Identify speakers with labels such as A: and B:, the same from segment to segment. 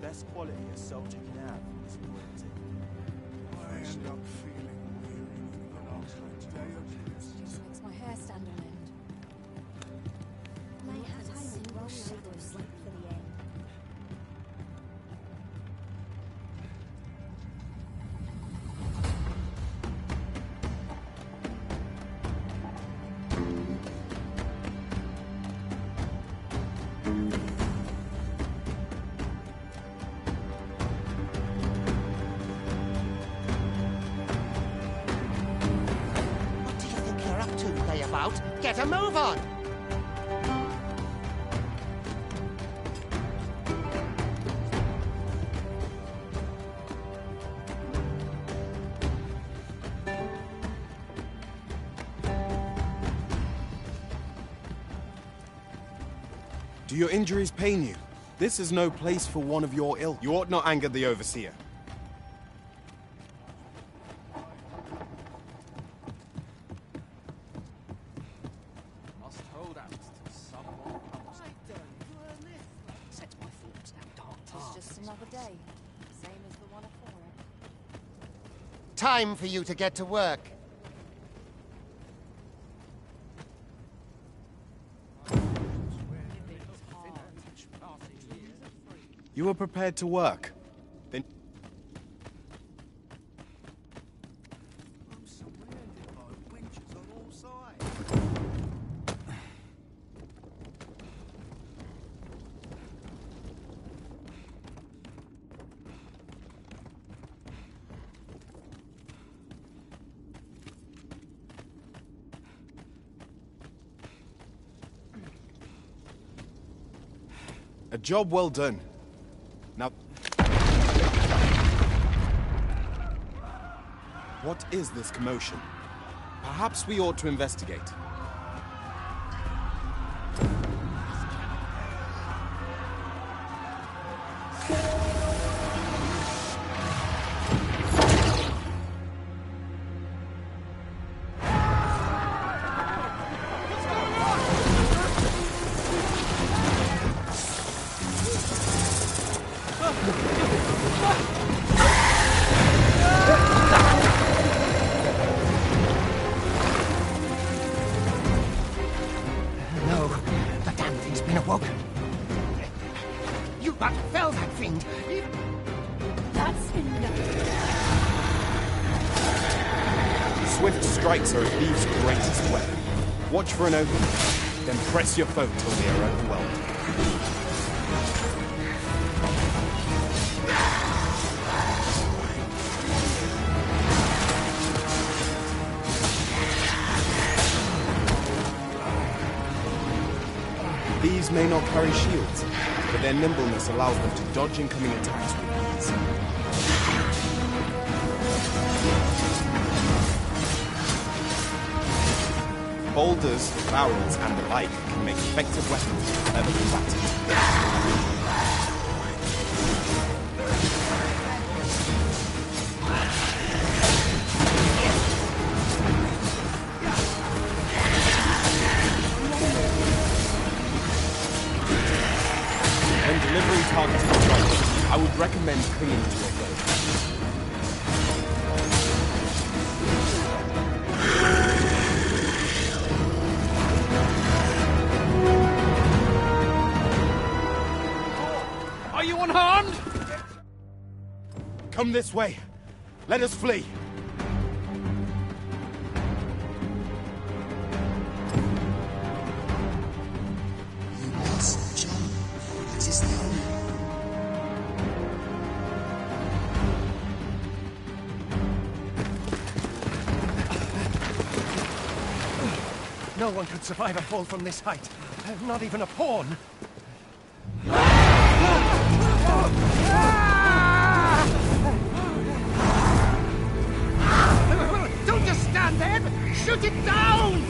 A: best quality a soldier can have is loyalty.
B: I end up feeling weary even after a day of rest.
C: Just makes my hair stand on end.
D: May have a single shadow sleep for the end.
E: Get a move on!
A: Do your injuries pain you? This is no place for one of your ilk. You ought not anger the overseer.
E: Time for you to get to work.
A: You were prepared to work. Then
B: I'm surrounded by winches on all sides.
A: a job well done. Now, what is this commotion? Perhaps we ought to investigate. Swift strikes are a thief's greatest weapon. Watch for an opening, then press your foe till they are overwhelmed. Thieves may not carry shields, but their nimbleness allows them to dodge incoming attacks with ease. Boulders, barrels, and the like can make effective weapons for clever combatants. When delivering targeted strikes, I would recommend clinging to a bow.
F: Unharmed?
A: Come this way. Let us flee.
B: You must, John. It is the only.
E: No one could survive a fall from this height. Not even a pawn. Don't just stand there! Shoot it down!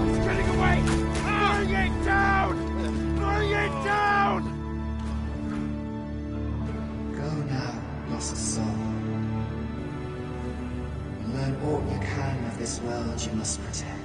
F: It's getting away! Bring it down! Bring it down!
B: Go now, lost soul.
G: this world you must protect.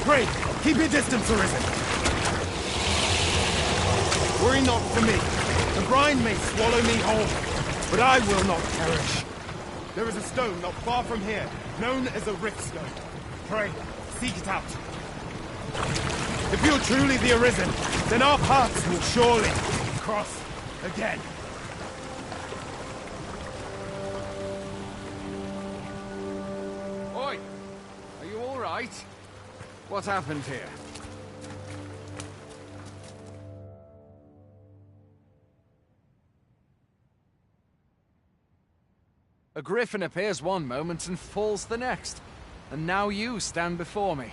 A: Pray, keep your distance, Arisen. Worry not for me. The brine may swallow me whole, but I will not perish. There is a stone not far from here, known as a rift stone. Pray, seek it out. If you're truly the Arisen, then our paths will surely cross again.
F: Oi! Are you all right? What happened here? A griffin appears one moment and falls the next. And now you stand before me.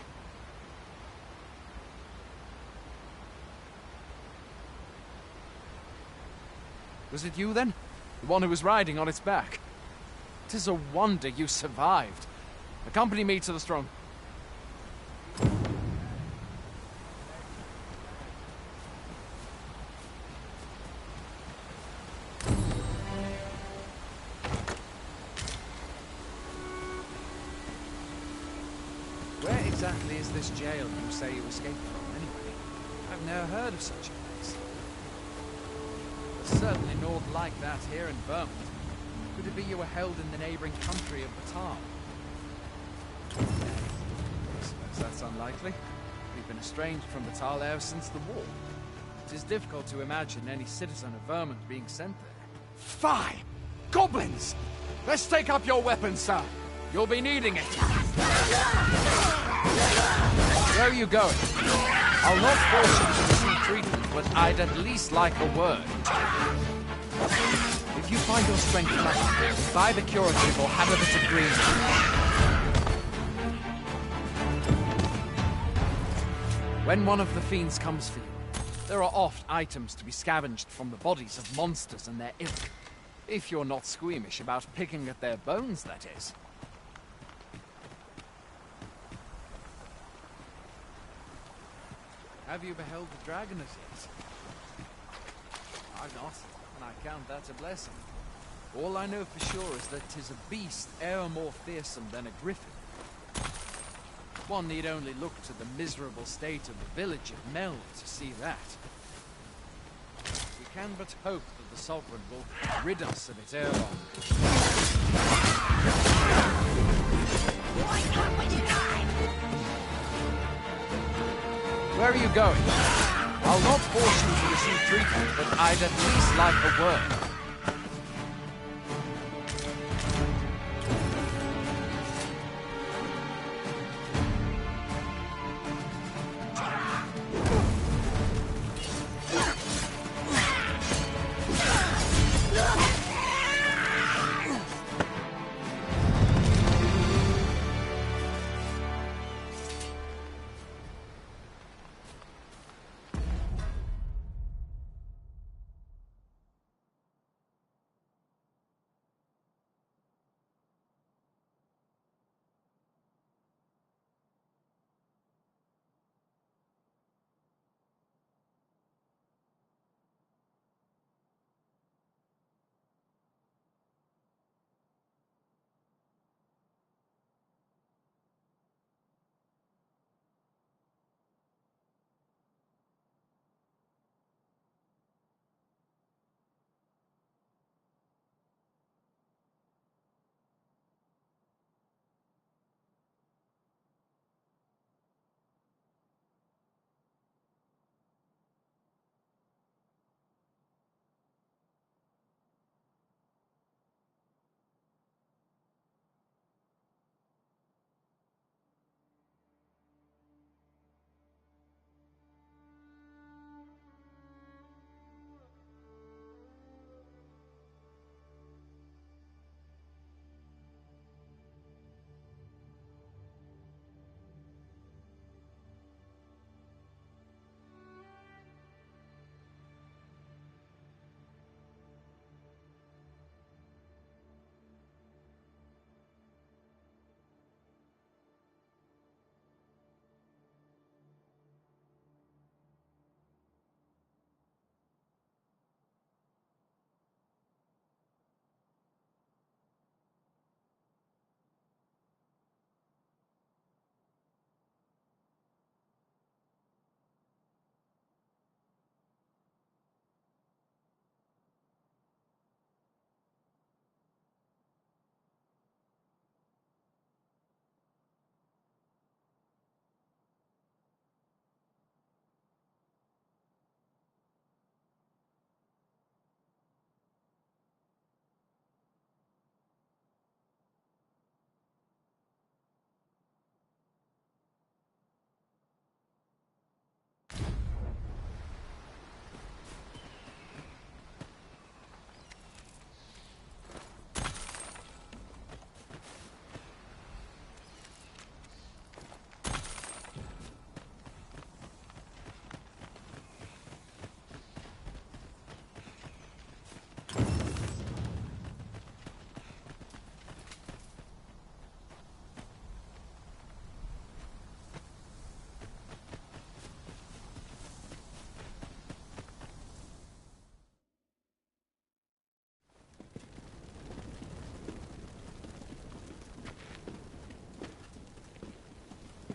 F: Was it you then? The one who was riding on its back? 'Tis a wonder you survived. Accompany me to the throne. Where exactly is this jail you say you escaped from, anyway? I've never heard of such a place. There's certainly naught like that here in Vermont. Could it be you were held in the neighboring country of Batal? I suppose that's unlikely. We've been estranged from Batal ever since the war. It is difficult to imagine any citizen of Vermont being sent there. Fie! Goblins! Let's take up your weapons, sir. You'll be needing it. Where are you going? I'll not force you to receive treatment, but I'd at least like a word. If you find your strength lacking, buy the curative or have a bit of green. When one of the fiends comes for you, there are oft items to be scavenged from the bodies of monsters and their ilk. If you're not squeamish about picking at their bones, that is. Have you beheld the dragon as yet? I'm not, and I count that a blessing. All I know for sure is that 'tis a beast e'er more fearsome than a griffin. One need only look to the miserable state of the village of Mel to see that. We can but hope that the Sovereign will rid us of it ere long. Where are you going? I'll not force you to receive treatment, but I'd at least like a word.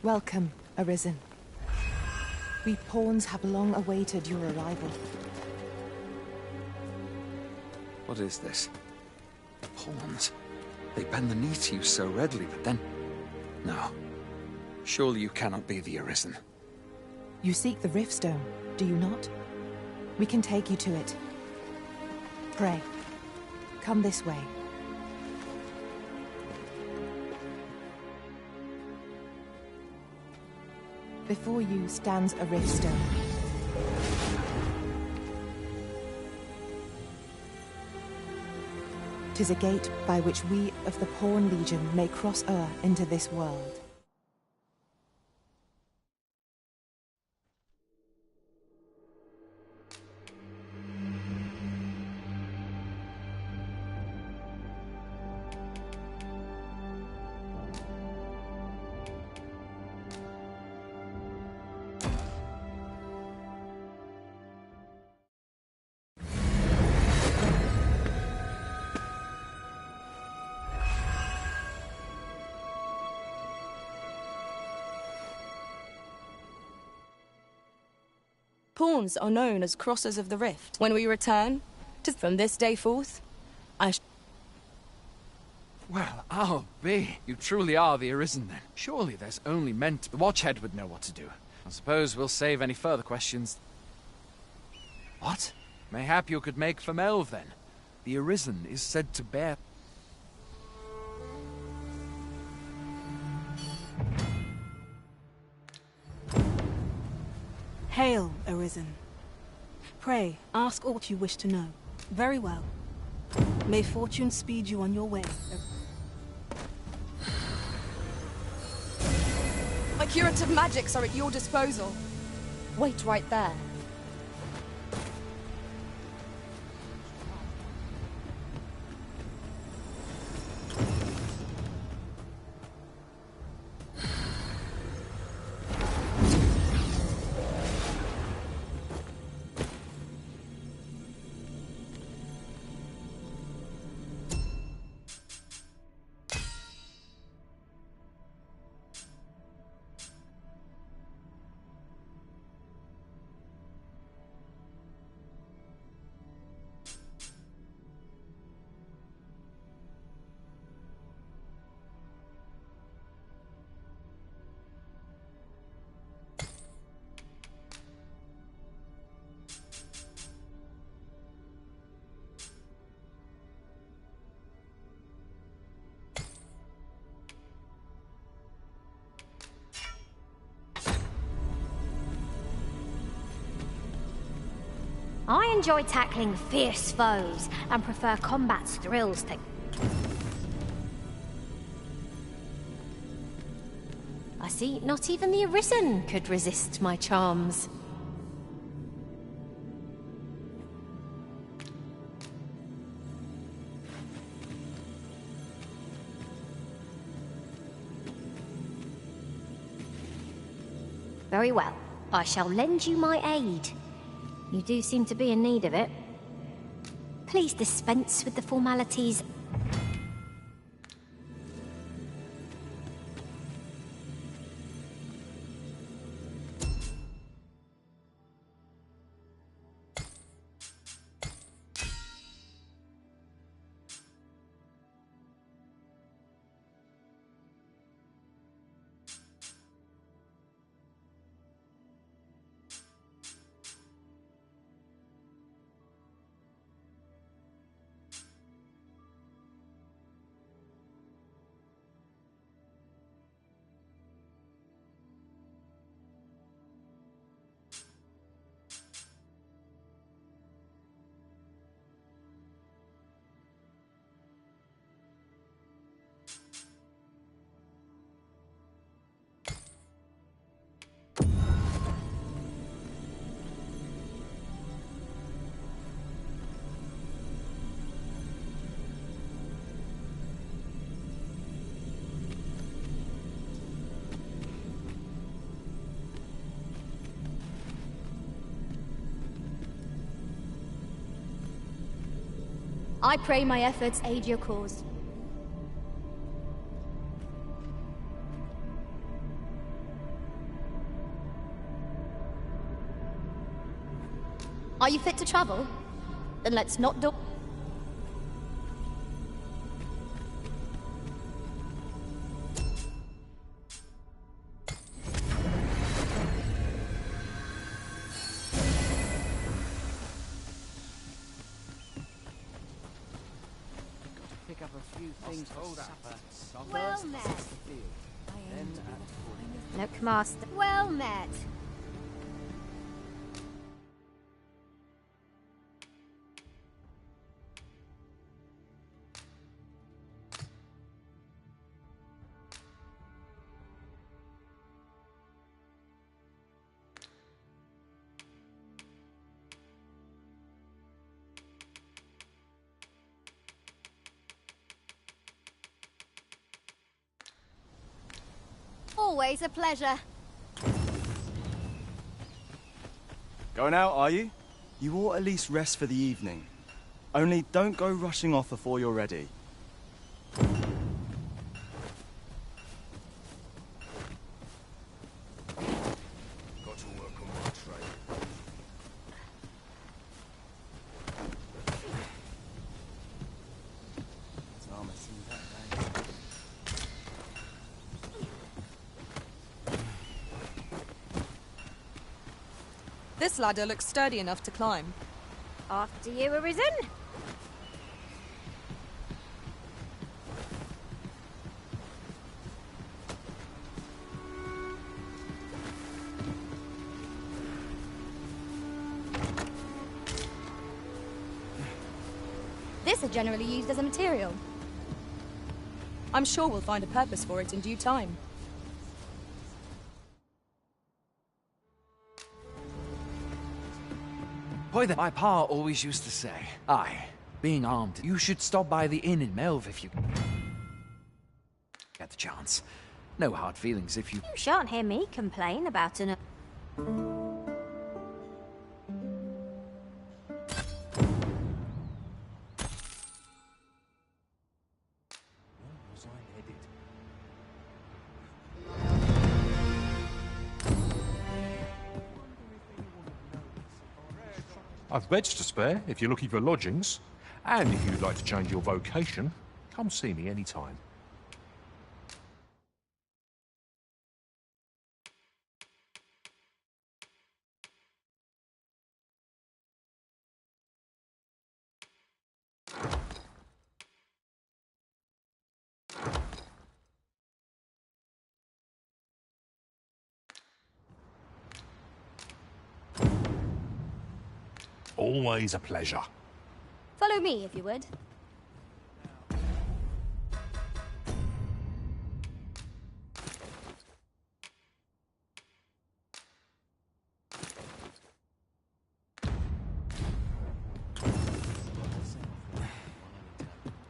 G: Welcome, Arisen. We pawns have long awaited your arrival.
H: What is this? Pawns? They bend the knee to you so readily, but then... No. Surely you cannot be the Arisen.
G: You seek the Riftstone, do you not? We can take you to it. Pray. Come this way. Before you stands a Riftstone. "'Tis a gate by which we of the Pawn Legion may cross o'er into this world.
I: Pawns are known as Crossers of the Rift. When we return, from this day forth,
F: Well, I'll be. You truly are the Arisen, then. Surely there's only meant... The Watchhead would know what to do. I suppose we'll save any further questions. What? Mayhap you could make for Melv, then. The Arisen is said to bear...
J: Hail, Arisen. Pray, ask aught you wish to know. Very well. May fortune speed you on your way.
I: My curative magics are at your disposal. Wait right there.
D: I enjoy tackling fierce foes and prefer combat's thrills to... I see not even the Arisen could resist my charms. Very well. I shall lend you my aid. You do seem to be in need of it. Please dispense with the formalities.
C: I pray my efforts aid your cause. Are you fit to travel? Then let's not do...
F: Pick up a few things for supper.
C: Well met.
F: Then at
D: Look, Master.
C: Well met. Always a pleasure.
K: Going out, are you? You ought at least rest for the evening. Only don't go rushing off before you're ready.
B: Got to work on my trade.
I: This ladder looks sturdy enough to climb.
D: After you, Arisen.
C: This is generally used as a material.
I: I'm sure we'll find a purpose for it in due time.
F: Boy, that my pa always used to say. Aye, being armed, you should stop by the inn in Melve if you get the chance. No hard feelings if you...
D: You shan't hear me complain about an...
L: I've beds to spare if you're looking for lodgings. And if you'd like to change your vocation, come see me anytime. Always a pleasure.
C: Follow me, if you would.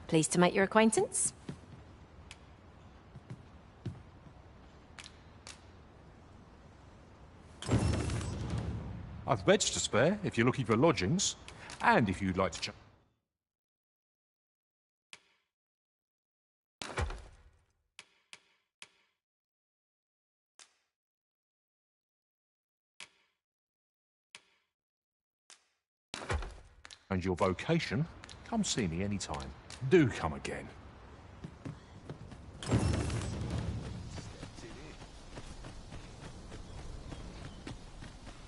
D: Pleased to make your acquaintance.
L: I've beds to spare if you're looking for lodgings. And if you'd like to change your vocation, come see me anytime. Do come again.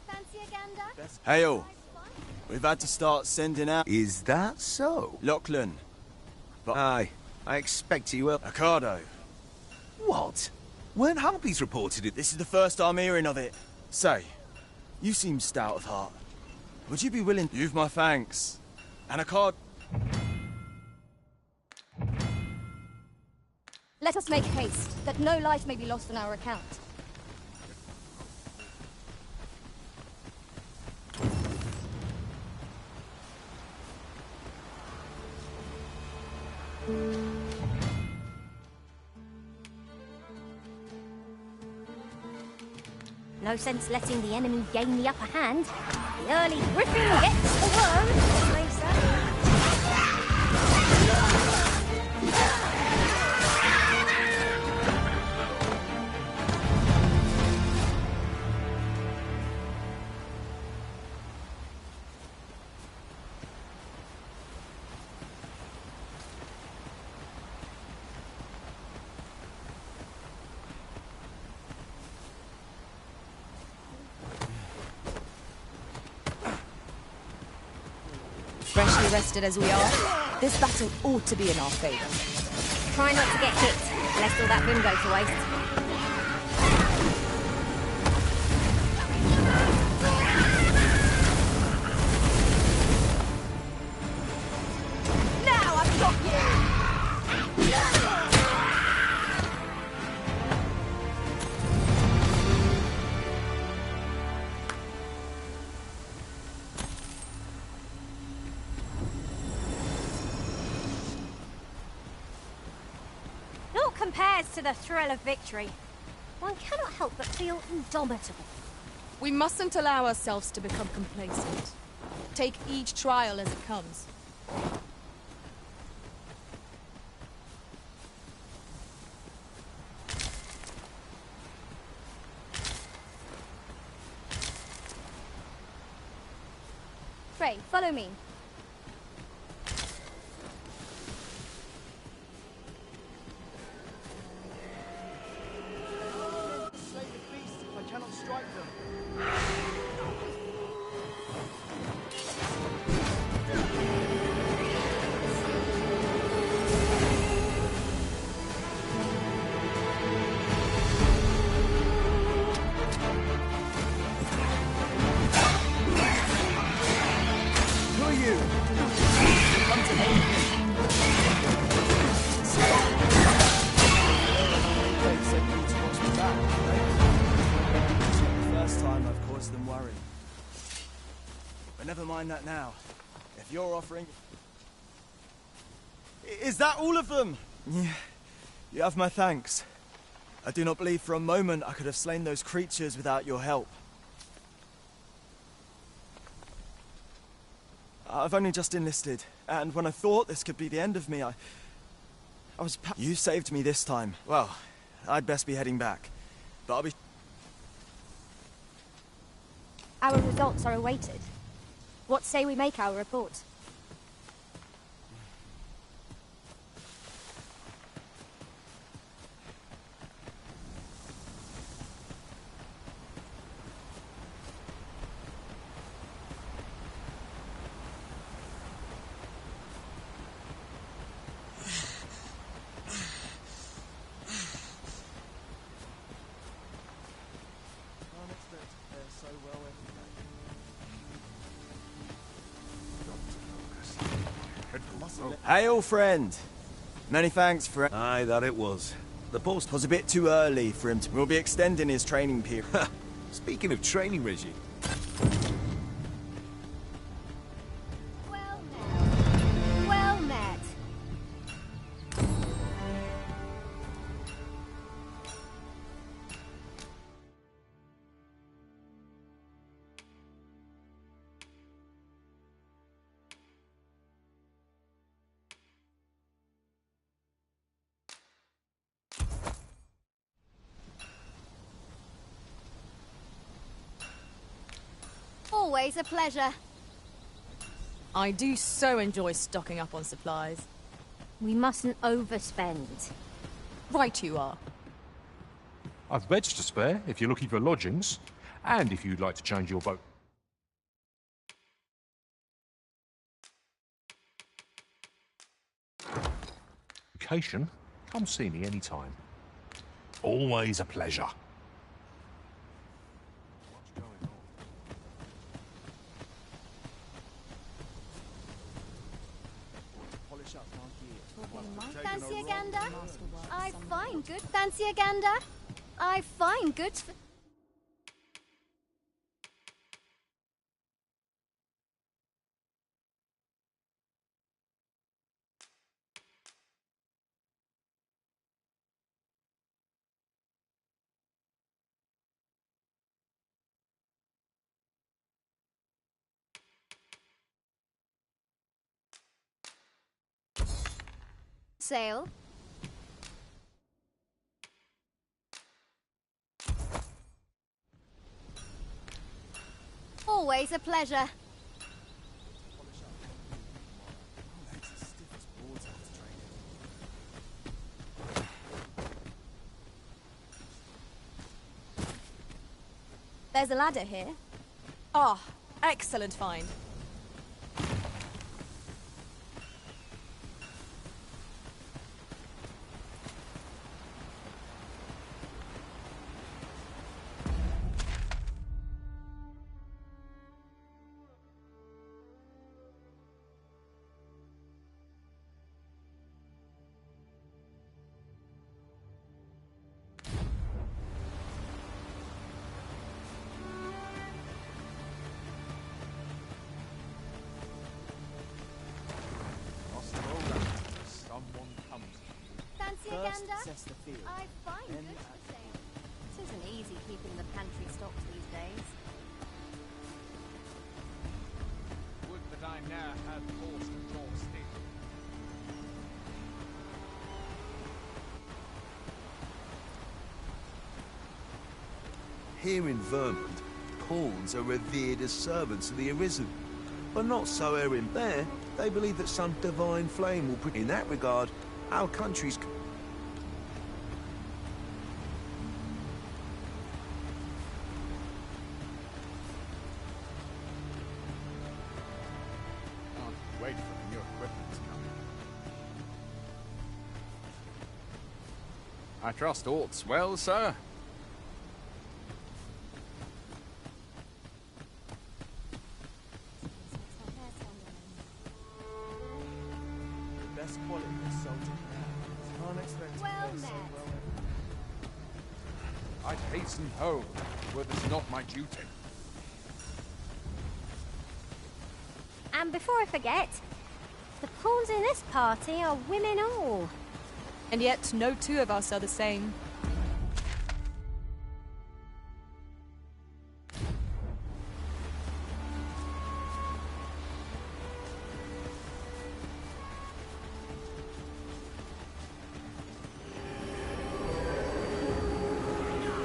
C: Fancy a gander?
K: Hey all. We've had to start sending out...
M: Is that so?
K: Lachlan. But...
M: Aye, I expect he will.
K: Ocado.
M: What? Weren't Harpies reported it?
K: This is the first I'm hearing of it. Say, you seem stout of heart. Would you be willing... You've my thanks. And a card...
C: Let us make haste, that no life may be lost on our account.
D: No sense letting the enemy gain the upper hand. The early griffin gets the worm, as they say.
I: Freshly rested as we are, this battle ought to be in our favor.
D: Try not to get hit, lest all that vim go to waste.
I: Now I've got you!
D: Naught compares to the thrill of victory. One cannot help but feel indomitable.
I: We mustn't allow ourselves to become complacent. Take each trial as it comes.
C: Pray, follow me.
K: mind that now. If you're offering... Is that all of them? Yeah, you have my thanks. I do not believe for a moment I could have slain those creatures without your help. I've only just enlisted, and when I thought this could be the end of me, I was... You saved me this time. Well, I'd best be heading back. But I'll be...
C: Our results are awaited. What say we make our report?
K: Hail, friend. Many thanks for...
M: Aye, that it was. The post
K: was a bit too early for him to... We'll be extending his training period.
M: Speaking of training regime.
C: Well met. Well met. Always a pleasure.
I: I do so enjoy stocking up on supplies.
D: We mustn't overspend.
I: Right you are.
L: I've beds to spare if you're looking for lodgings, and if you'd like to change your boat. Vacation, come see me anytime. Always a pleasure.
C: Fancy a gander? I find good. Fancy a gander? I find good. Sail. Always a pleasure. There's a ladder here.
I: Ah, excellent find.
C: Fancy a gander? I find good for sale. It isn't easy keeping the pantry stocked these days.
F: Would that I ne'er had force to draw steel.
M: Here in Vermont, pawns are revered as servants of the Arisen. But not so here in Bear. They believe that some divine flame will bring... In that regard, our country's...
F: Can't wait for the new equipment's coming. I trust all's well, sir.
K: Best quality is salted now. Can't expect
C: Well
K: to so
C: met.
K: well.
F: I'd hasten home, were this not my duty.
D: And before I forget, the pawns in this party are women all.
I: And yet, no two of us are the same.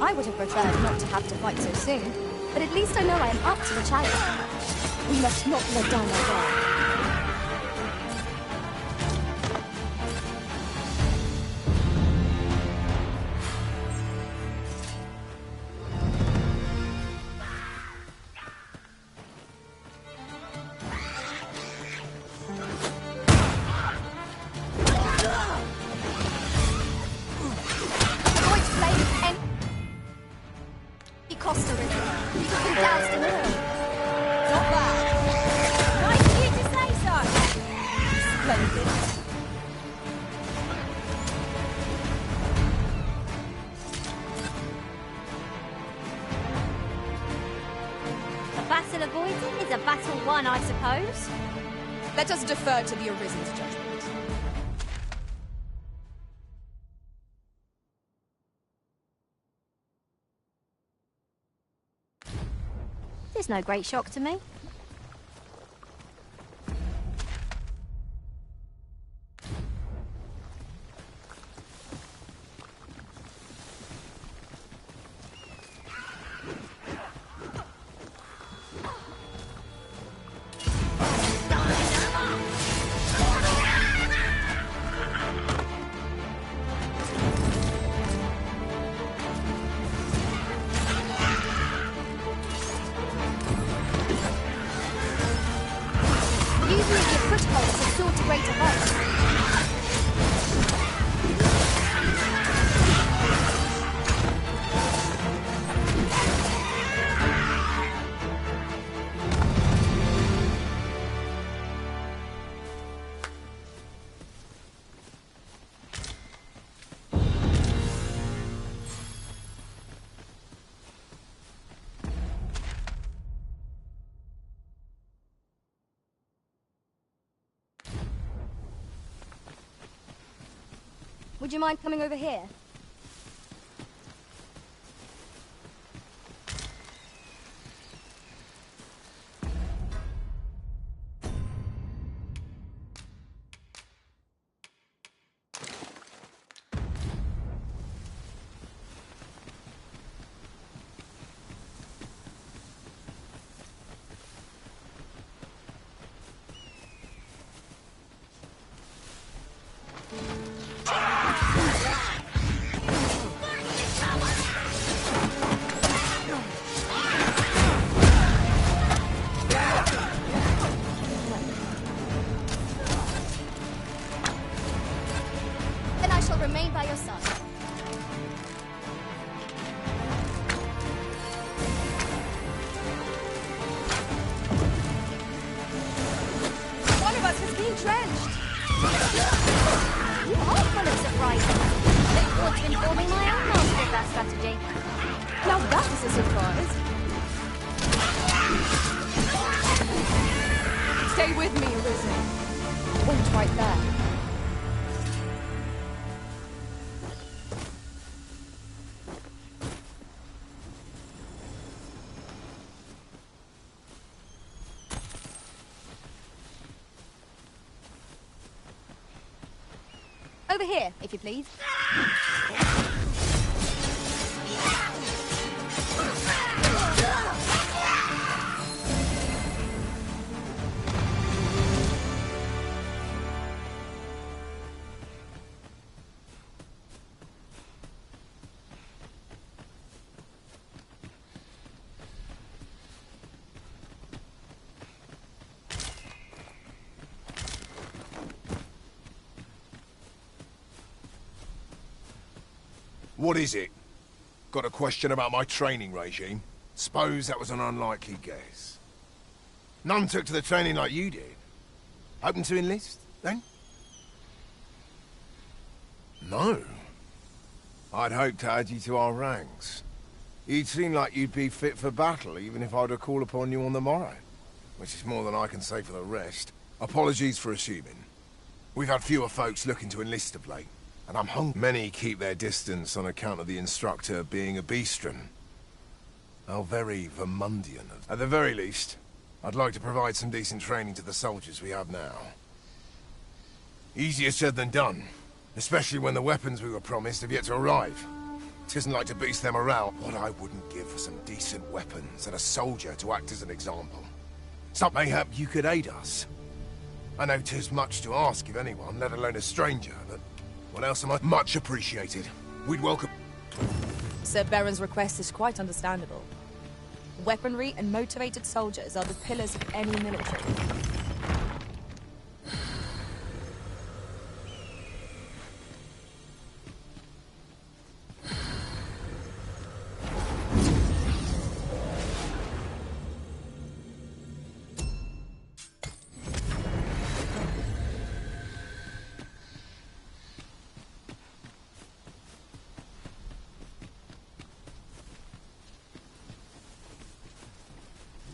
C: I would have preferred not to have to fight so soon, but at least I know I am up to the challenge. We must not let down our guard.
D: I suppose.
I: Let us defer to the Arisen's judgment.
D: There's no great shock to me.
C: Would you mind coming over here? Over here, if you please.
M: What is it? Got a question about my training regime? Suppose that was an unlikely guess. None took to the training like you did. Hoping to enlist, then? No. I'd hoped to add you to our ranks. You'd seem like you'd be fit for battle, even if I were to call upon you on the morrow. which is more than I can say for the rest. Apologies for assuming. We've had fewer folks looking to enlist of late, and I'm hungry. Many keep their distance on account of the instructor being a beastron. How very Vermundian. At the very least, I'd like to provide some decent training to the soldiers we have now. Easier said than done, especially when the weapons we were promised have yet to arrive. Tisn't like to boost their morale. What I wouldn't give for some decent weapons and a soldier to act as an example. Something mayhap you could aid us. I know 'tis much to ask of anyone, let alone a stranger, but what else am I? Much appreciated. We'd welcome...
I: Sir Baron's request is quite understandable. Weaponry and motivated soldiers are the pillars of any military.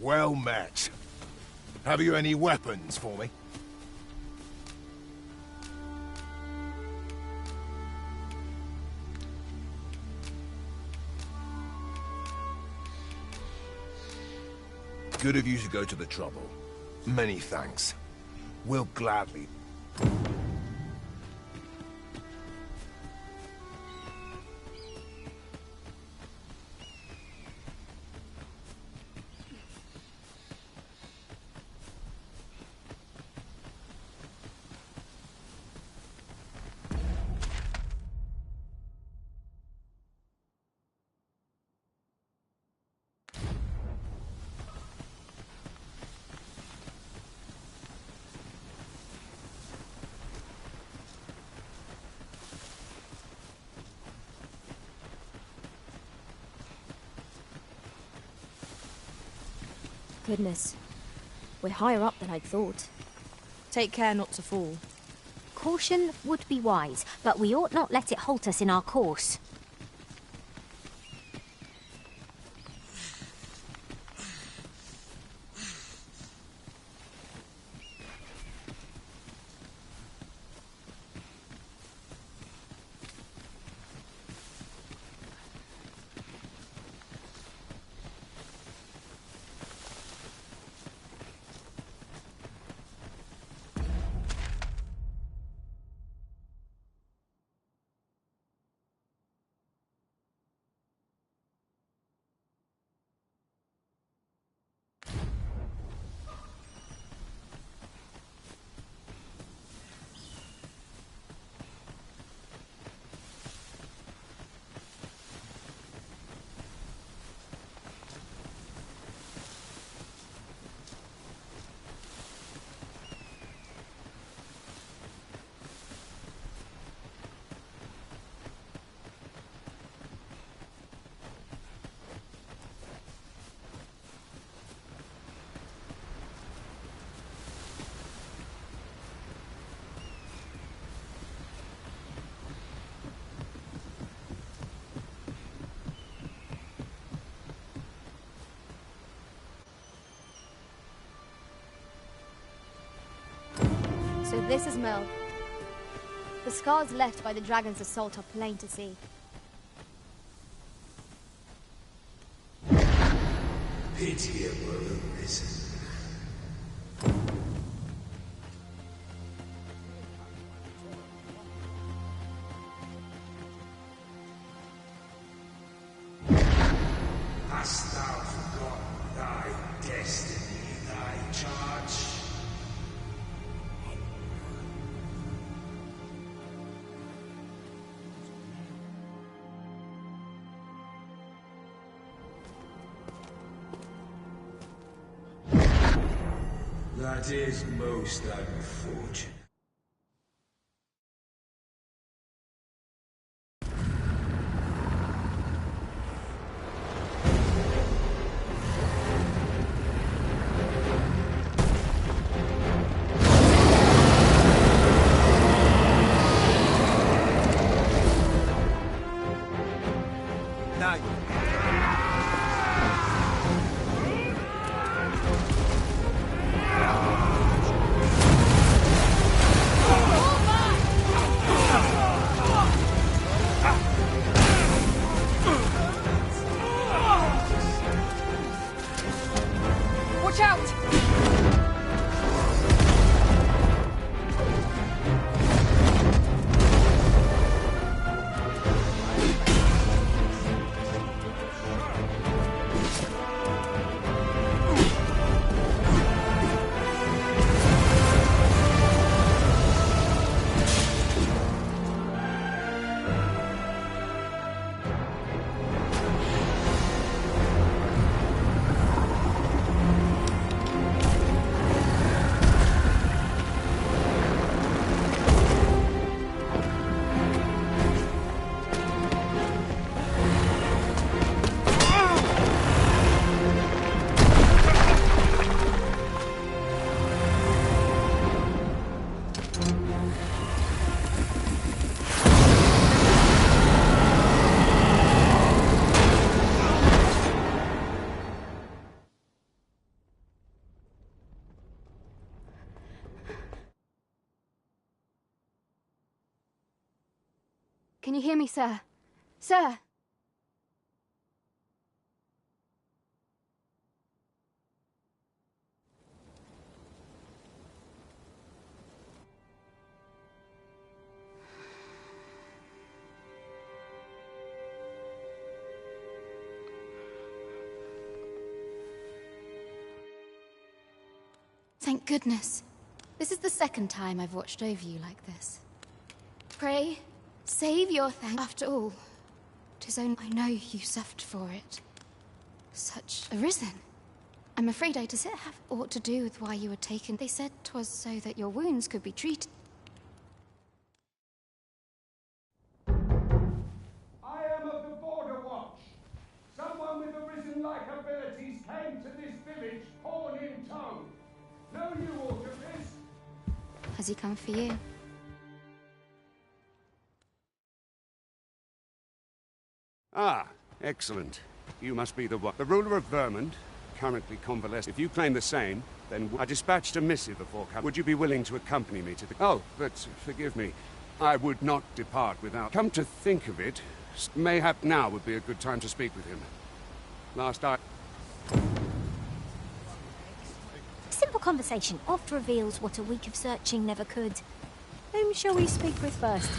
M: Well met. Have you any weapons for me? Good of you to go to the trouble. Many thanks. We'll gladly...
D: Goodness. We're higher up than I'd thought.
I: Take care not to fall.
D: Caution would be wise, but we ought not let it halt us in our course.
C: So this is Mel. The scars left by the dragon's assault are plain to see.
N: Pity it were arisen. Hast thou forgotten thy destiny, thy charge? That is most unfortunate.
C: Can you hear me, sir? Sir! Thank goodness. This is the second time I've watched over you like this. Pray, save your thanks. After all, 'tis only I know you suffered for it. Such a risen. I'm afraid does it have aught to do with why you were taken? They said 'twas so that your wounds could be treated.
N: I am of the Border Watch. Someone with arisen-like abilities came to this village, horn in tow. Know you aught of this?
C: Has he come for you?
O: Ah, excellent. You must be the one. The ruler of Vermont, currently convalescent. If you claim the same, then I dispatched a missive before coming. Would you be willing to accompany me to the... Oh, but forgive me. I would not depart without... Come to think of it, mayhap now would be a good time to speak with him. Last I...
D: Simple conversation oft reveals what a week of searching never could. Whom shall we speak with first?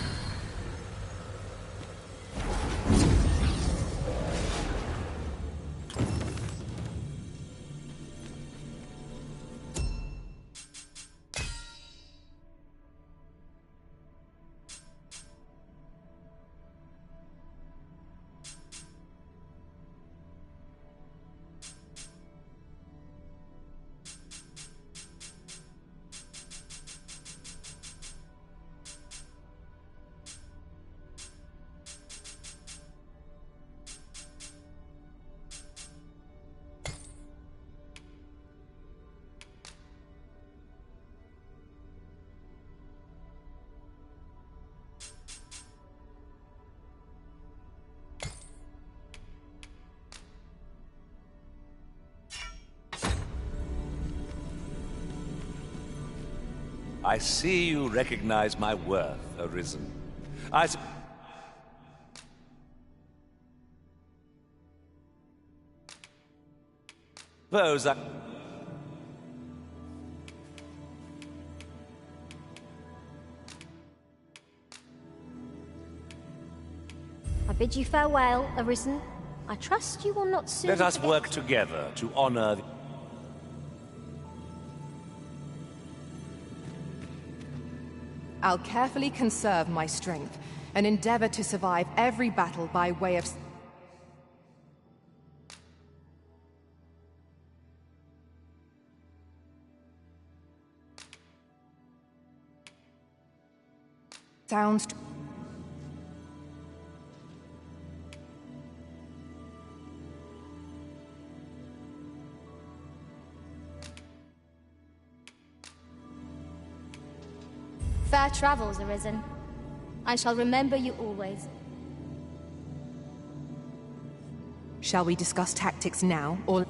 P: I see you recognize my worth, Arisen. I suppose I
D: bid you farewell, Arisen. I trust you will not soon...
P: Let us work together to honor...
G: I'll carefully conserve my strength and endeavor to survive every battle by way of... Sounds...
C: Fair travels, Arisen. I shall remember you always.
G: Shall we discuss tactics now, or...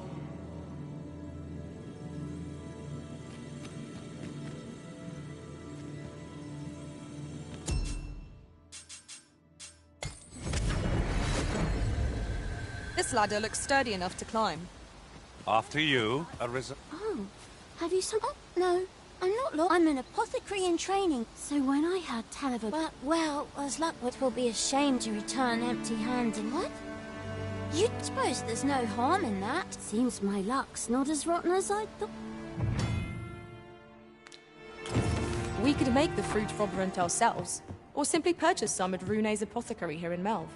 I: This ladder looks sturdy enough to climb.
P: After you, Arisen.
Q: Oh, have you some... Oh, no. I'm not lost. I'm an apothecary in training. So when I heard tell of a... But, well, as luck would, will be ashamed to return empty-handed. What? You suppose there's no harm in that? Seems my luck's not as rotten as I thought.
I: We could make the fruit vibrant ourselves, or simply purchase some at Rune's apothecary here in Melve.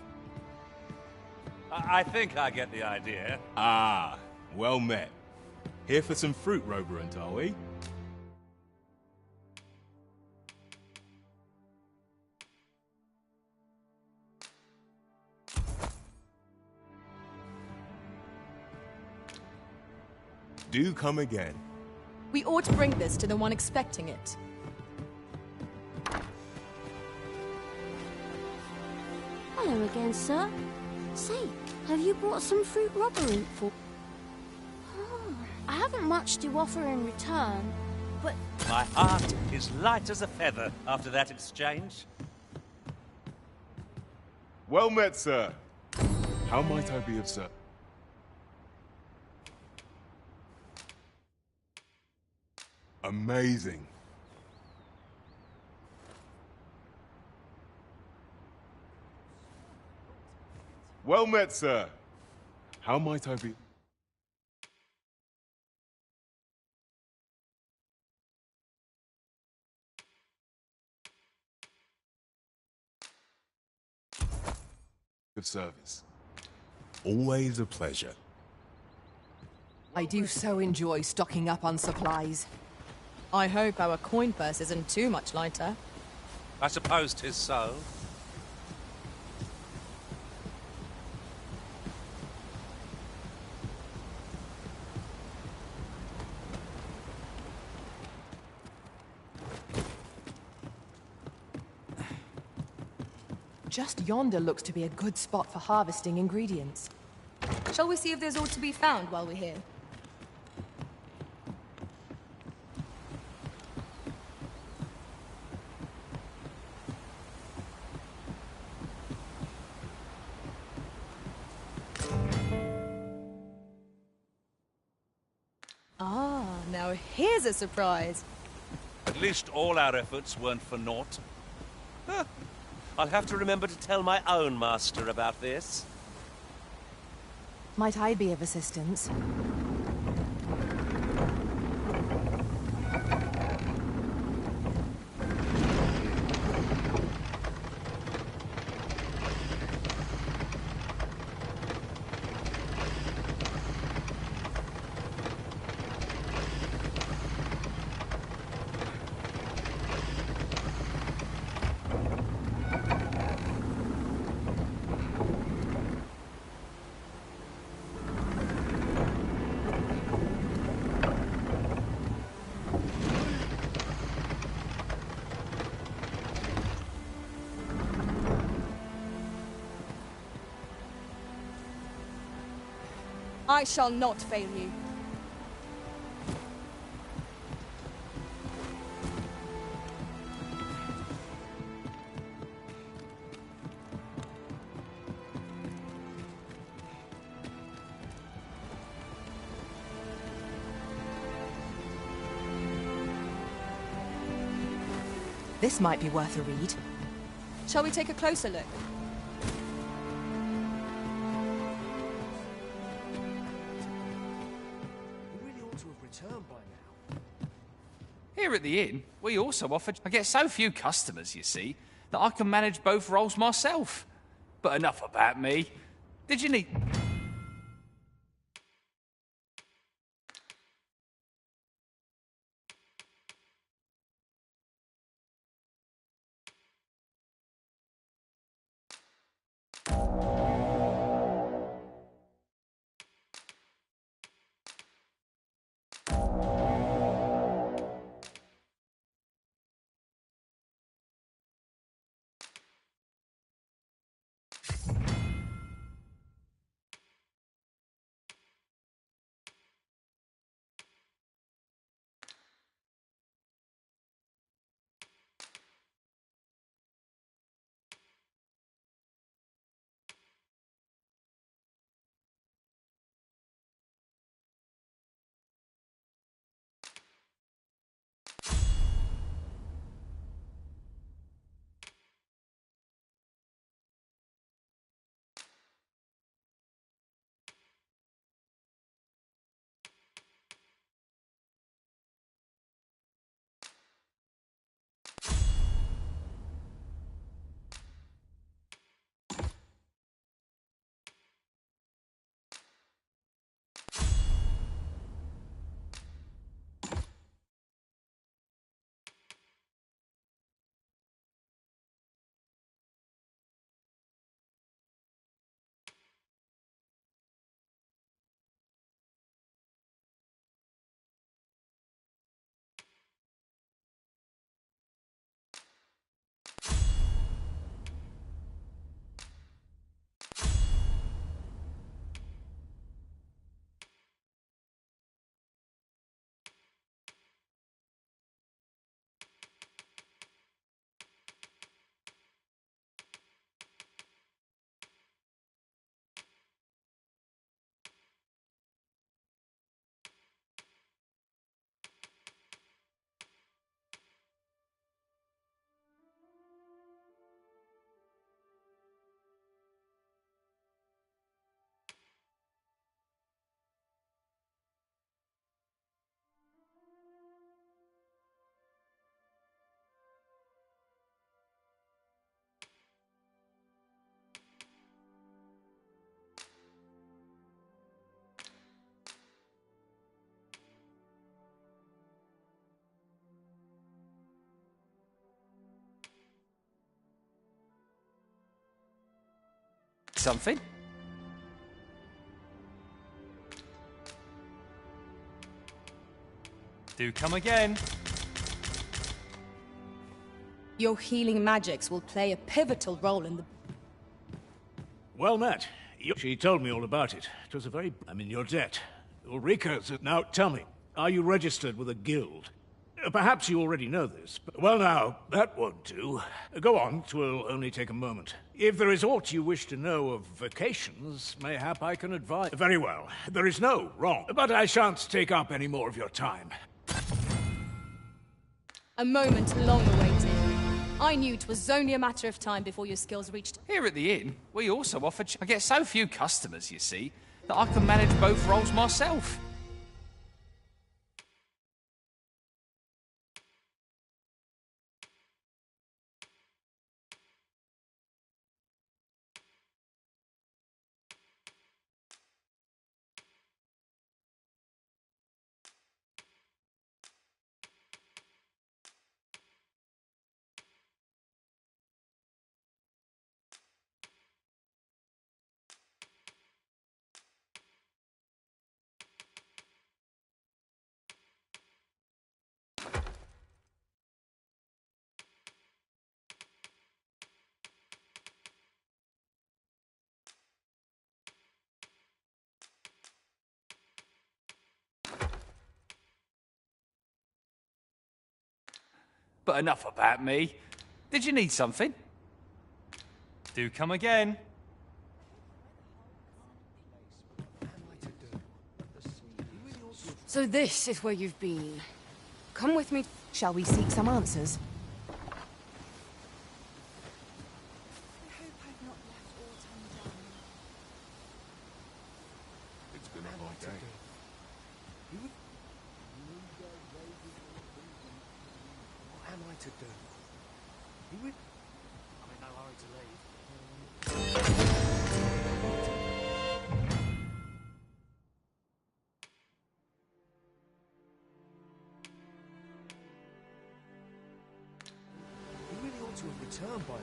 P: I think I get the idea.
R: Ah, well met. Here for some fruit roberant, are we? Do come again.
I: We ought to bring this to the one expecting it.
Q: Hello again, sir. Say, have you brought some fruit roberant for... Oh, I haven't much to offer in return, but...
P: My heart is light as a feather after that exchange.
R: Well met, sir. How might I be of service? Amazing. Well met, sir. How might I be? Of service. Always a pleasure.
S: I do so enjoy stocking up on supplies.
I: I hope our coin purse isn't too much lighter.
P: I suppose 'tis so.
S: Just yonder looks to be a good spot for harvesting ingredients.
I: Shall we see if there's aught to be found while we're here? Ah, now here's a surprise.
P: At least all our efforts weren't for naught. Huh. I'll have to remember to tell my own master about this.
G: Might I be of assistance?
I: I shall not fail you.
S: This might be worth a read.
I: Shall we take a closer look?
F: Here at the inn, we also offer... I get so few customers, you see, that I can manage both roles myself. But enough about me. Did you need... something?
T: Do come again.
I: Your healing magics will play a pivotal role in the...
U: Well met. She told me all about it. It was a very... I'm in your debt. Ulrika's... Now, tell me, are you registered with a guild? Perhaps you already know this, but... Well now, that won't do. Go on, 'twill only take a moment. If there is aught you wish to know of vacations, mayhap I can advise... Very well. There is no wrong. But I shan't take up any more of your time.
I: A moment long awaited. I knew it was only a matter of time before your skills reached...
F: Here at the inn, we also offer... I get so few customers, you see, that I can manage both roles myself. But enough about me. Did you need something?
T: Do come again.
V: So this is where you've been. Come with me.
G: Shall we seek some answers?
M: It's been a long day.
E: What am I to do? I'm in no hurry to leave. You really ought to have returned by now.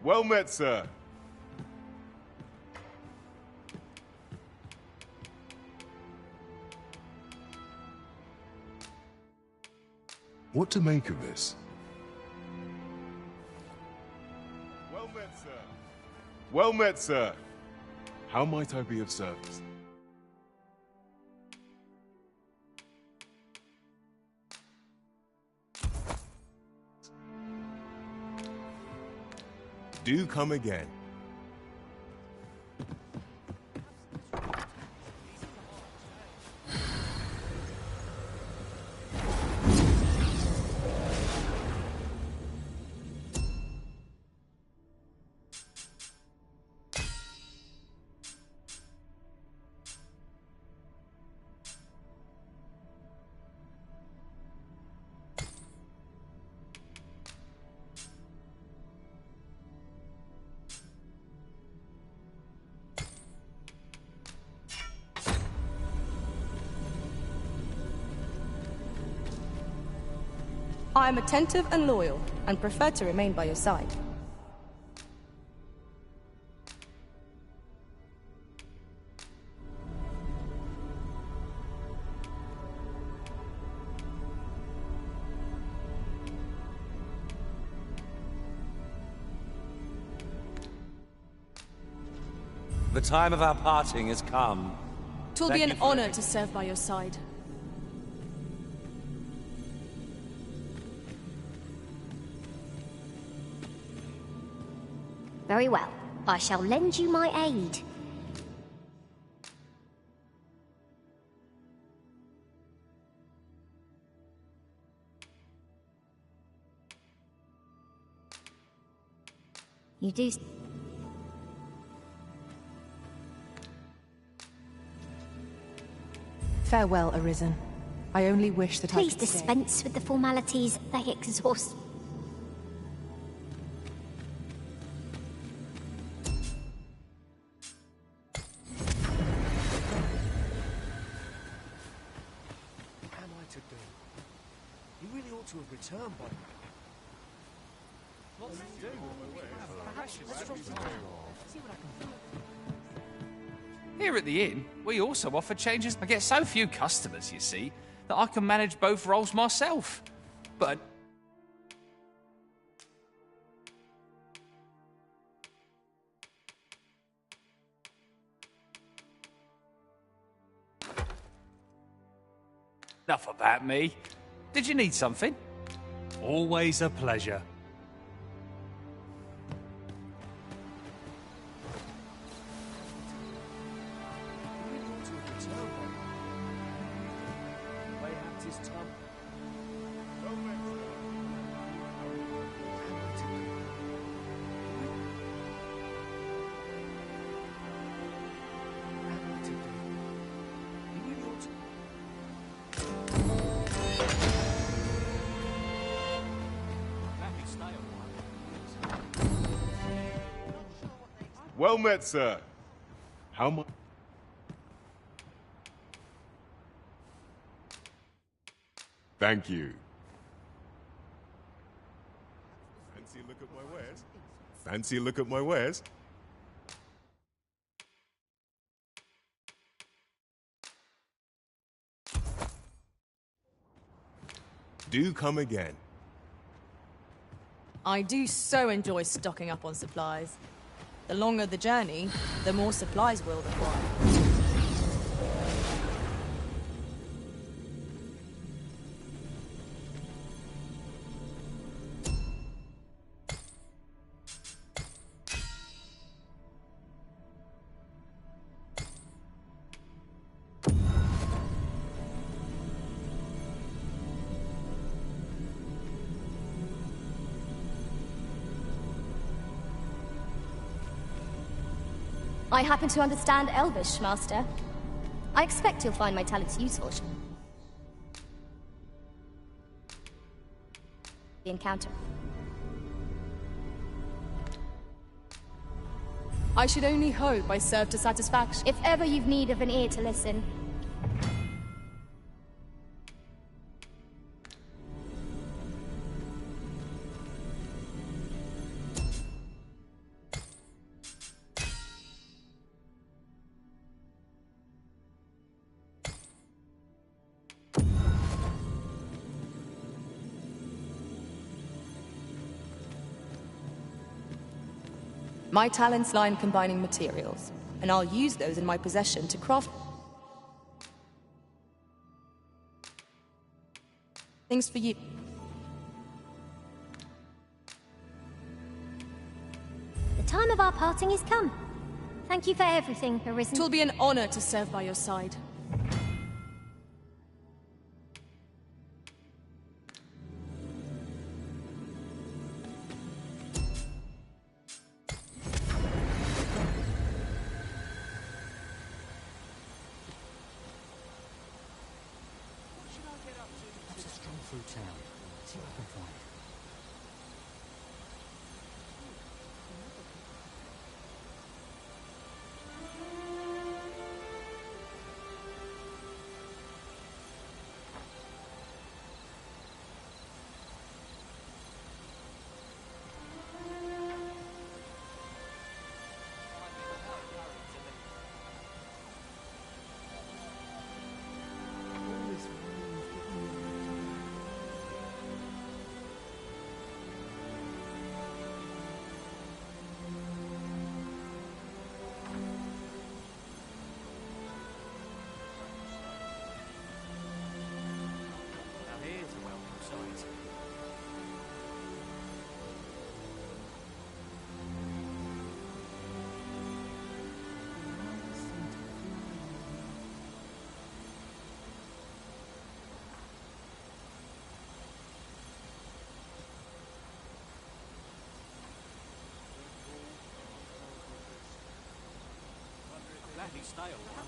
R: Well met, sir.
M: What to make of this?
R: Well met, sir. Well met, sir.
M: How might I be of service?
R: Do come again.
I: I am attentive and loyal, and prefer to remain by your side.
P: The time of our parting has come.
I: It will be an honor to serve by your side.
D: Very well. I shall lend you my aid. You do...
G: Farewell, Arisen. I only wish that
D: Please
G: I could stay.
D: dispense with the formalities. They exhaust...
E: What am I ought to have returned by now.
F: Lots to do. Perhaps let's drop the see what I can do. Here at the inn, we also offer changes. I get so few customers, you see, that I can manage both roles myself. But enough about me. Did you need something?
T: Always a pleasure.
R: Well met, sir. How much? Thank you. Fancy a look at my wares? Fancy a look at my wares? Do come again.
I: I do so enjoy stocking up on supplies. The longer the journey, the more supplies we'll require.
D: I happen to understand Elvish, Master. I expect you'll find my talents useful. The encounter.
I: I should only hope I serve to satisfaction.
D: If ever you've need of an ear to listen.
I: My talents lie in combining materials, and I'll use those in my possession to craft things for you.
D: The time of our parting is come. Thank you for everything, Arisen.
I: It will be an honor to serve by your side.
E: Through town. See what I can find. Gladly stay a while.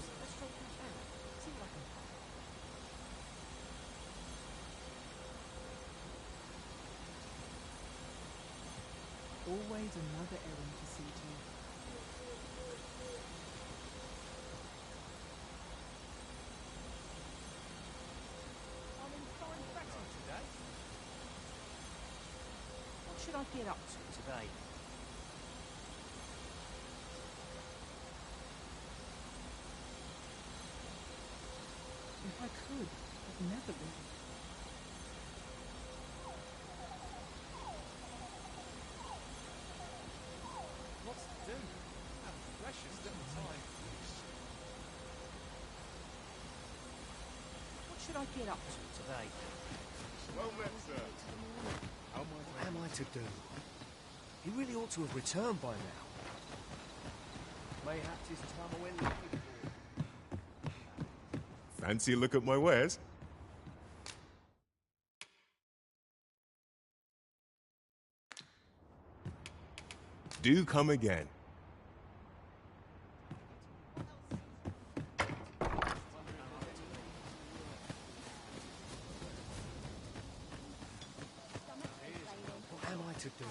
G: Always another errand to see to.
F: I'm in fine fashion today.
E: should I get up to today?
S: If I could, I'd never been.
F: What's to do? Have a precious little time.
E: What should I get up to today?
M: Well met, sir.
E: What am I to do? He really ought to have returned by now. Mayhaps his time I went looking for.
R: Fancy a look at my wares? Do come again.
E: What am I to do?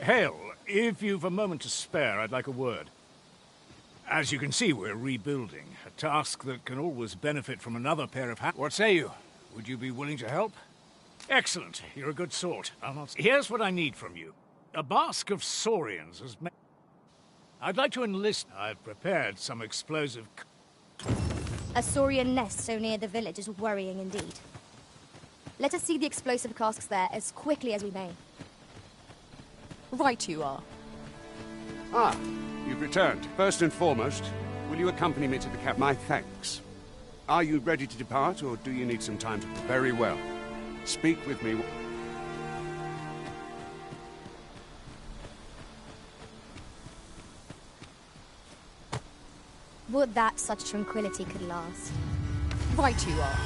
U: Hale, if you've a moment to spare, I'd like a word. As you can see, we're rebuilding. A task that can always benefit from another pair of hands. What say you? Would you be willing to help? Excellent. You're a good sort. Here's what I need from you. A bask of saurians has made... I'd like to enlist... I've prepared some explosive...
A: A saurian nest so near the village is worrying indeed. Let us see the explosive casks there as quickly as we may.
I: Right you are.
O: Ah, you've returned. First and foremost, will you accompany me to the camp? My thanks. Are you ready to depart, or do you need some time to... Very well. Speak with me.
A: Would that such tranquility could last.
I: Right you are.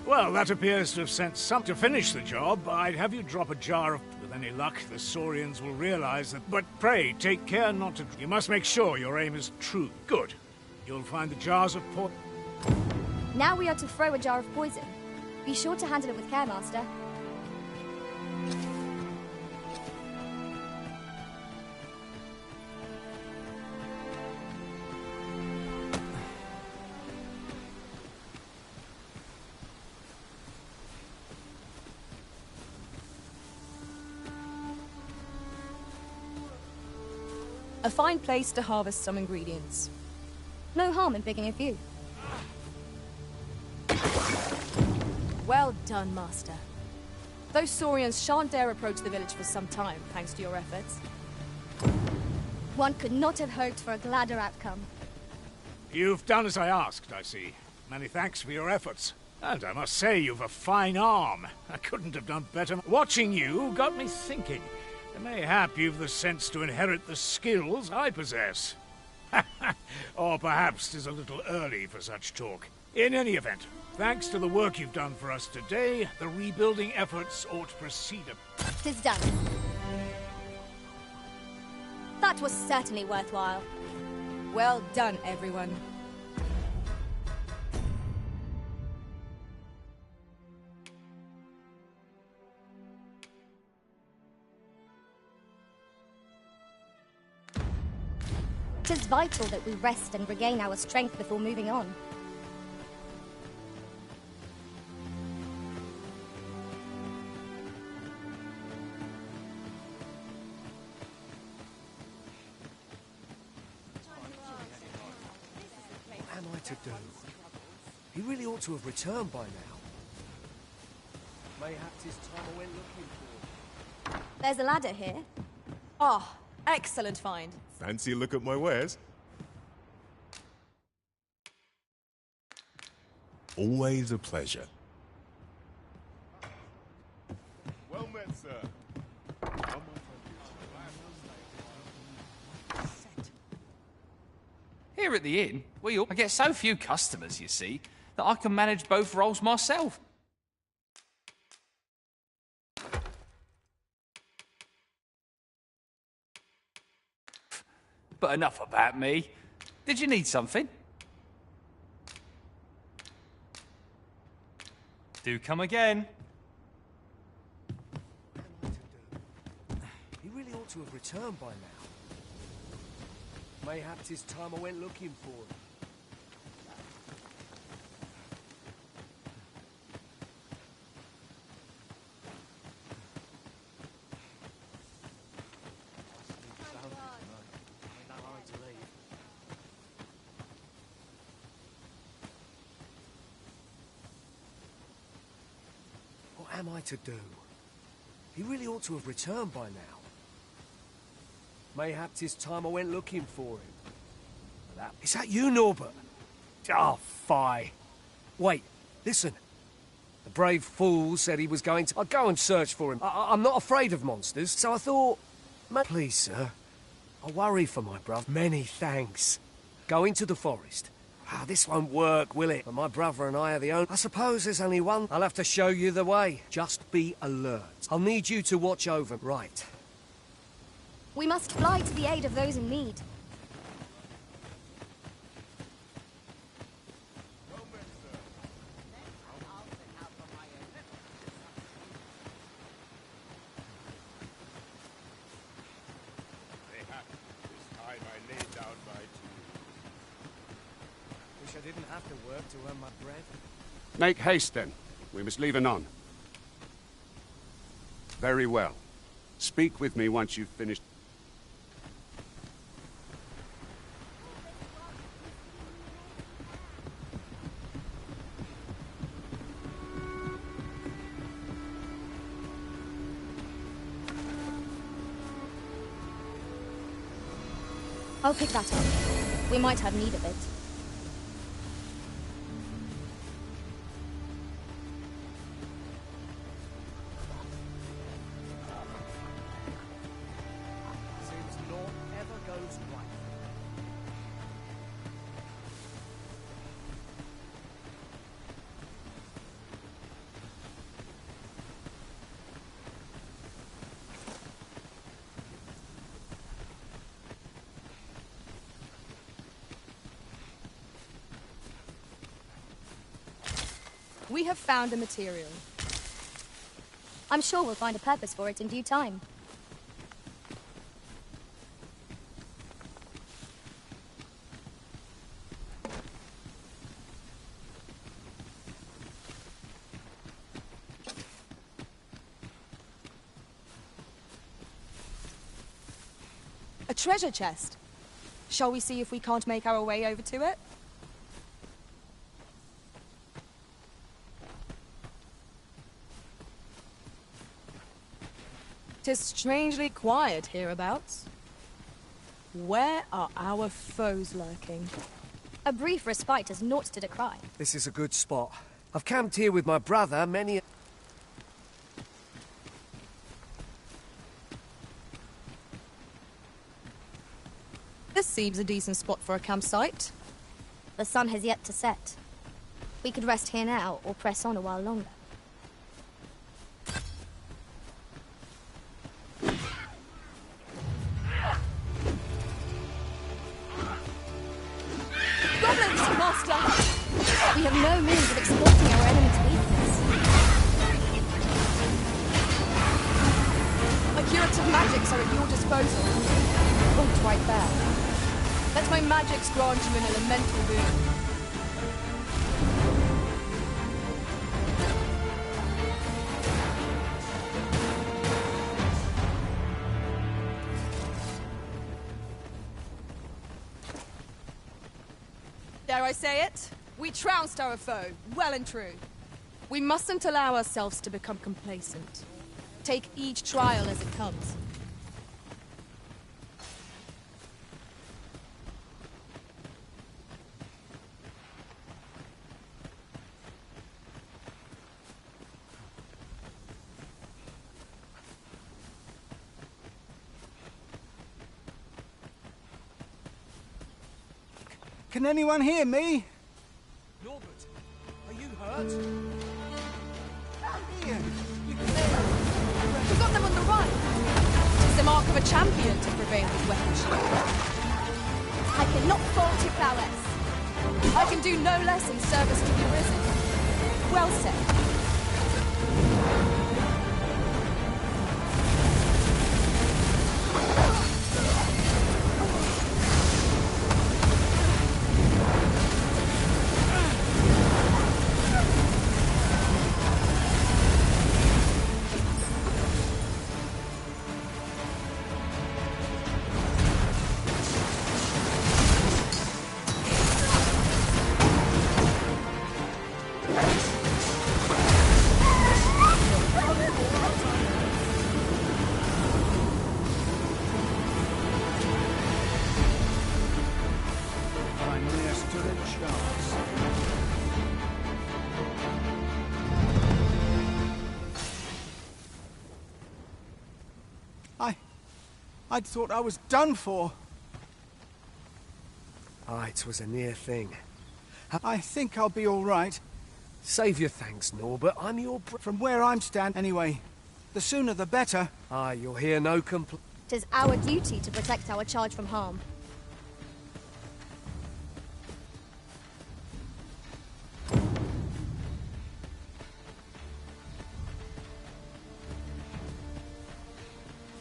U: Well, that appears to have sent some... To finish the job, I'd have you drop a jar of... With any luck, the saurians will realize that... But pray, take care not to... You must make sure your aim is true. Good. You'll find the jars of poison.
A: Now we are to throw a jar of poison. Be sure to handle it with care, Master.
I: A fine place to harvest some ingredients.
A: No harm in picking a few.
I: Well done, Master. Those saurians shan't dare approach the village for some time, thanks to your efforts.
A: One could not have hoped for a gladder outcome.
U: You've done as I asked, I see. Many thanks for your efforts. And I must say, you've a fine arm. I couldn't have done better. Watching you got me thinking. Mayhap you've the sense to inherit the skills I possess. Or perhaps 'tis a little early for such talk. In any event, thanks to the work you've done for us today, the rebuilding efforts ought to proceed.
A: 'Tis done. That was certainly worthwhile.
I: Well done, everyone.
A: It is vital that we rest and regain our strength before moving on.
E: What am I to do? He really ought to have returned by now. Mayhaps his time I went looking for.
A: There's a ladder here.
I: Oh, excellent find.
R: Fancy a look at my wares? Always a pleasure.
M: Well met, sir.
F: Here at the inn, I get so few customers, you see, that I can manage both roles myself. But enough about me. Did you need something?
R: Do come again.
E: He really ought to have returned by now. Mayhap 'tis time I went looking for him. What am I to do? He really ought to have returned by now. Mayhap 'tis time I went looking for him. Is that you, Norbert? Oh, fie. Wait, listen. The brave fool said he was going to... I'll go and search for him. I'm not afraid of monsters, so I thought... Please, sir. I worry for my brother. Many thanks. Go into the forest. This won't work, will it? But my brother and I are the only... I suppose there's only one. I'll have to show you the way. Just be alert. I'll need you to watch over... Right.
A: We must fly to the aid of those in need.
E: Wish I didn't have to work to earn my bread.
O: Make haste, then. We must leave anon. Very well. Speak with me once you've finished.
A: I'll pick that up. We might have need of it.
E: Seems naught ever goes right.
I: We have found a material.
A: I'm sure we'll find a purpose for it in due time.
I: A treasure chest. Shall we see if we can't make our way over to it? Tis strangely quiet hereabouts. Where are our foes lurking?
A: A brief respite is naught to decry.
E: This is a good spot. I've camped here with my brother many...
I: This seems a decent spot for a campsite.
A: The sun has yet to set. We could rest here now, or press on a while longer.
I: Goblins, Master!
A: We have no means of exploiting our enemy's weakness.
I: My curative magics are at your disposal. Alt right there. Let my magics grant you an elemental boon. Dare I say it? We trounced our foe, well and true. We mustn't allow ourselves to become complacent. Take each trial as it comes.
N: Can anyone hear me?
E: Norbert, are you hurt?
I: We've got them on the run. It's the mark of a champion to prevail with weaponry.
A: I cannot fault your prowess.
I: I can do no less in service to the Risen. Well said.
N: I'd thought I was done for.
E: Ah, it was a near thing.
N: I think I'll be all right.
E: Save your thanks, Norbert. I'm your
N: From where I'm standing, anyway. The sooner the better.
E: Ah, you'll hear no complaint.
A: It is our duty to protect our charge from harm.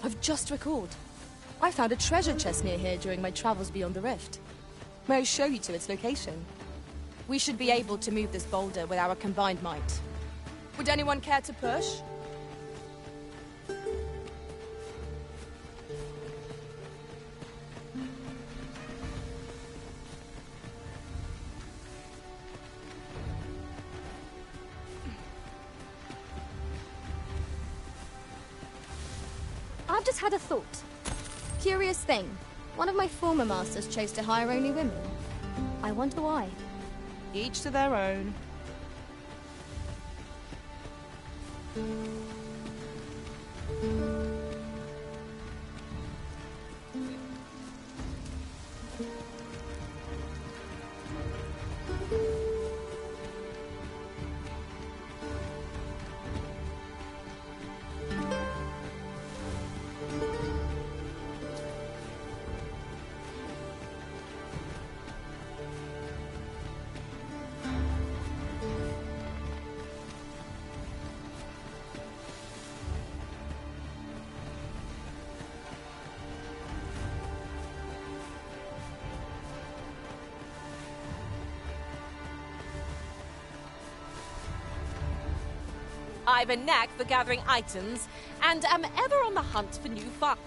I: I've just recalled. I found a treasure chest near here during my travels beyond the rift. May I show you to its location? We should be able to move this boulder with our combined might. Would anyone care to push?
A: I've just had a thought. Curious thing. One of my former masters chose to hire only women. I wonder why.
I: Each to their own.
H: I've a knack for gathering items, and am ever on the hunt for new finds.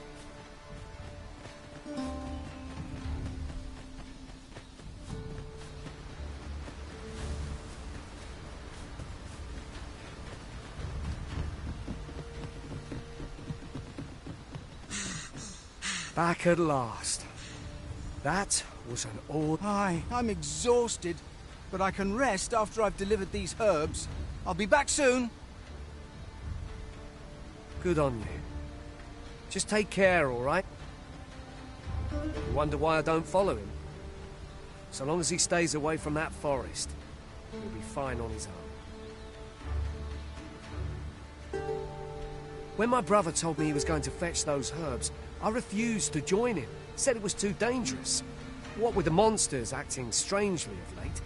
E: Back at last. That was an odd...
N: Aye, I'm exhausted, but I can rest after I've delivered these herbs. I'll be back soon.
E: Good on you. Just take care, all right? You wonder why I don't follow him? So long as he stays away from that forest, he'll be fine on his own. When my brother told me he was going to fetch those herbs, I refused to join him. Said it was too dangerous. What with the monsters acting strangely of late.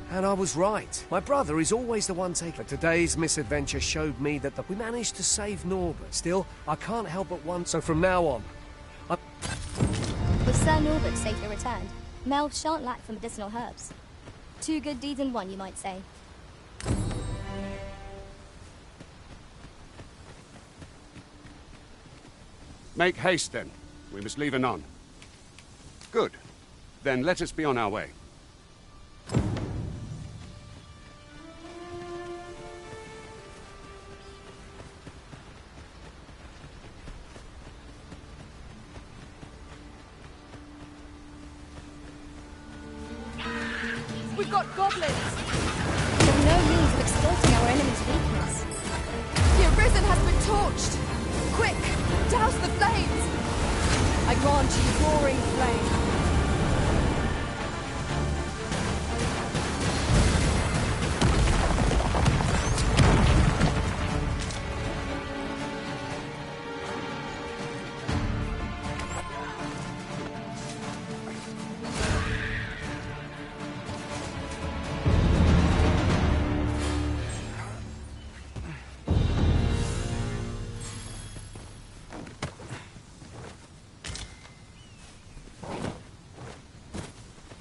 E: And I was right. My brother is always the one taking... But today's misadventure showed me that we managed to save Norbert. Still, I can't help but one, so from now on...
A: With Sir Norbert safely returned, Mel shan't lack for medicinal herbs. Two good deeds in one, you might say.
O: Make haste, then. We must leave anon. Good. Then let us be on our way.
I: We've got goblins!
A: We have no means of exploiting our enemy's weakness.
I: The Arisen has been torched! Quick, douse the flames! I grant you roaring flame.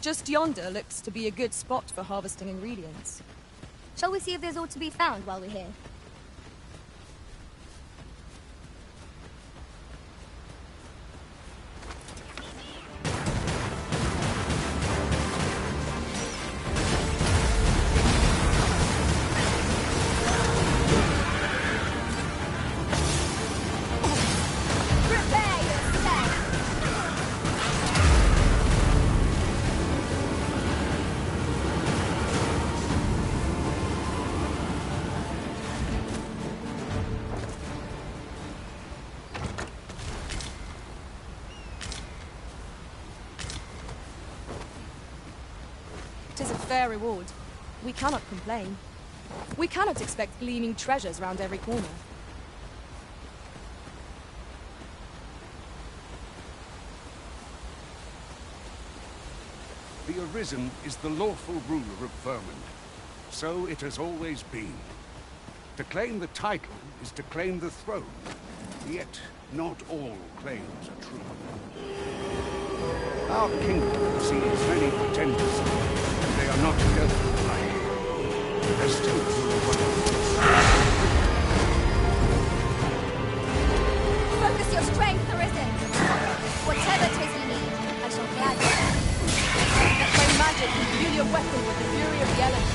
I: Just yonder looks to be a good spot for harvesting ingredients.
A: Shall we see if there's aught to be found while we're here?
I: Tis a fair reward. We cannot complain. We cannot expect gleaming treasures round every corner.
O: The Arisen is the lawful ruler of Vermund. So it has always been. To claim the title is to claim the throne. Yet, not all claims are true. Our kingdom sees many pretenders, and they are not together alike. There's still
A: Focus your strength, Arisen! Whatever 'tis you need, I shall gladly.
I: Let my magic imbue your weapon with the fury of the elements.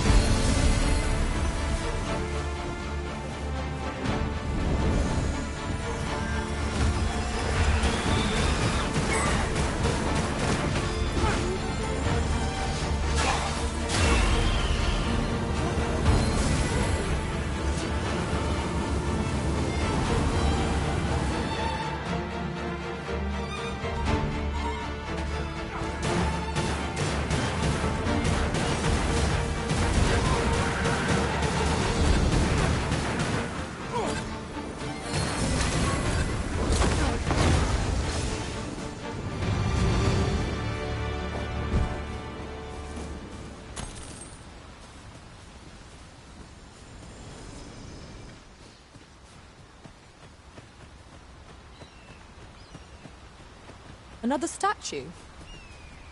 I: Another statue.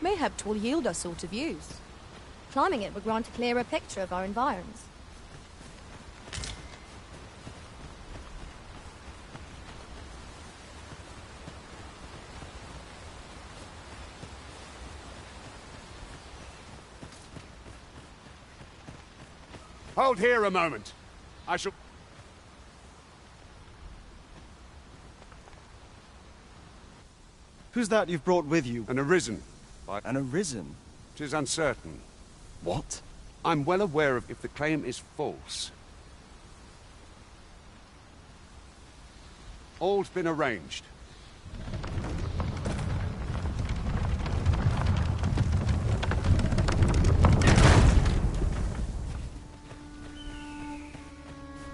I: Mayhap 'twill yield us all to views.
A: Climbing it would grant a clearer picture of our environs.
O: Hold here a moment. I shall...
K: Who's that you've brought with you?
O: An Arisen.
K: An Arisen?
O: 'Tis uncertain.
K: What?
O: I'm well aware of if the claim is false. All's been arranged.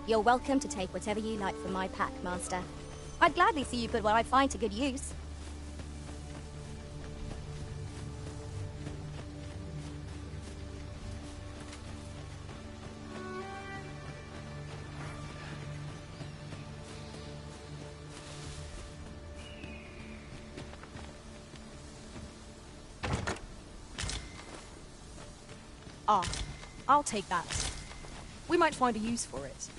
A: You're welcome to take whatever you like from my pack, Master. I'd gladly see you put what I find to good use.
I: Ah, I'll take that. We might find a use for it.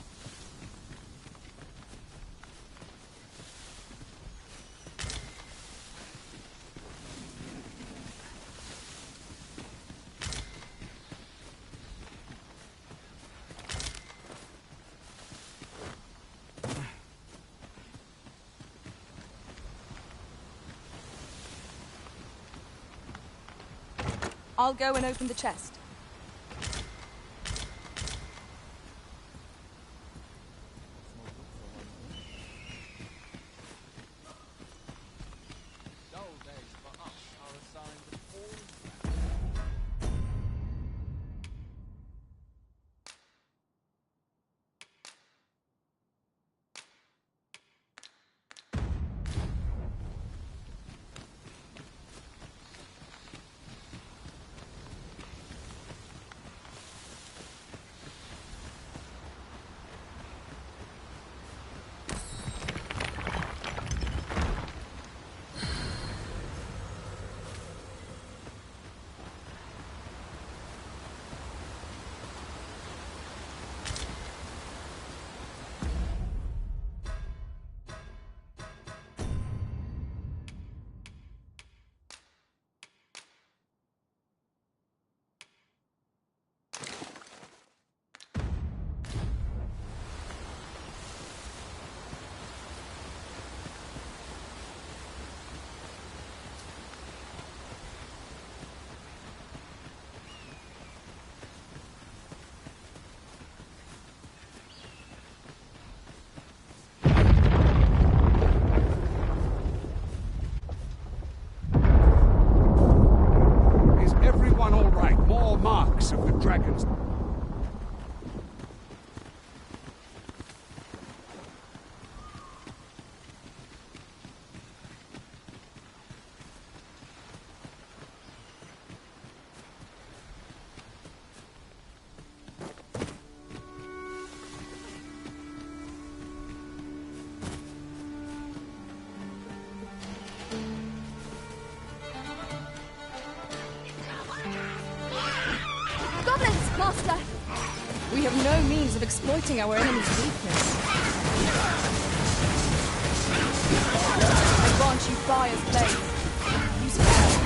I: I'll go and open the chest. means of exploiting our enemy's weakness. I grant you fire's blade. Use it well.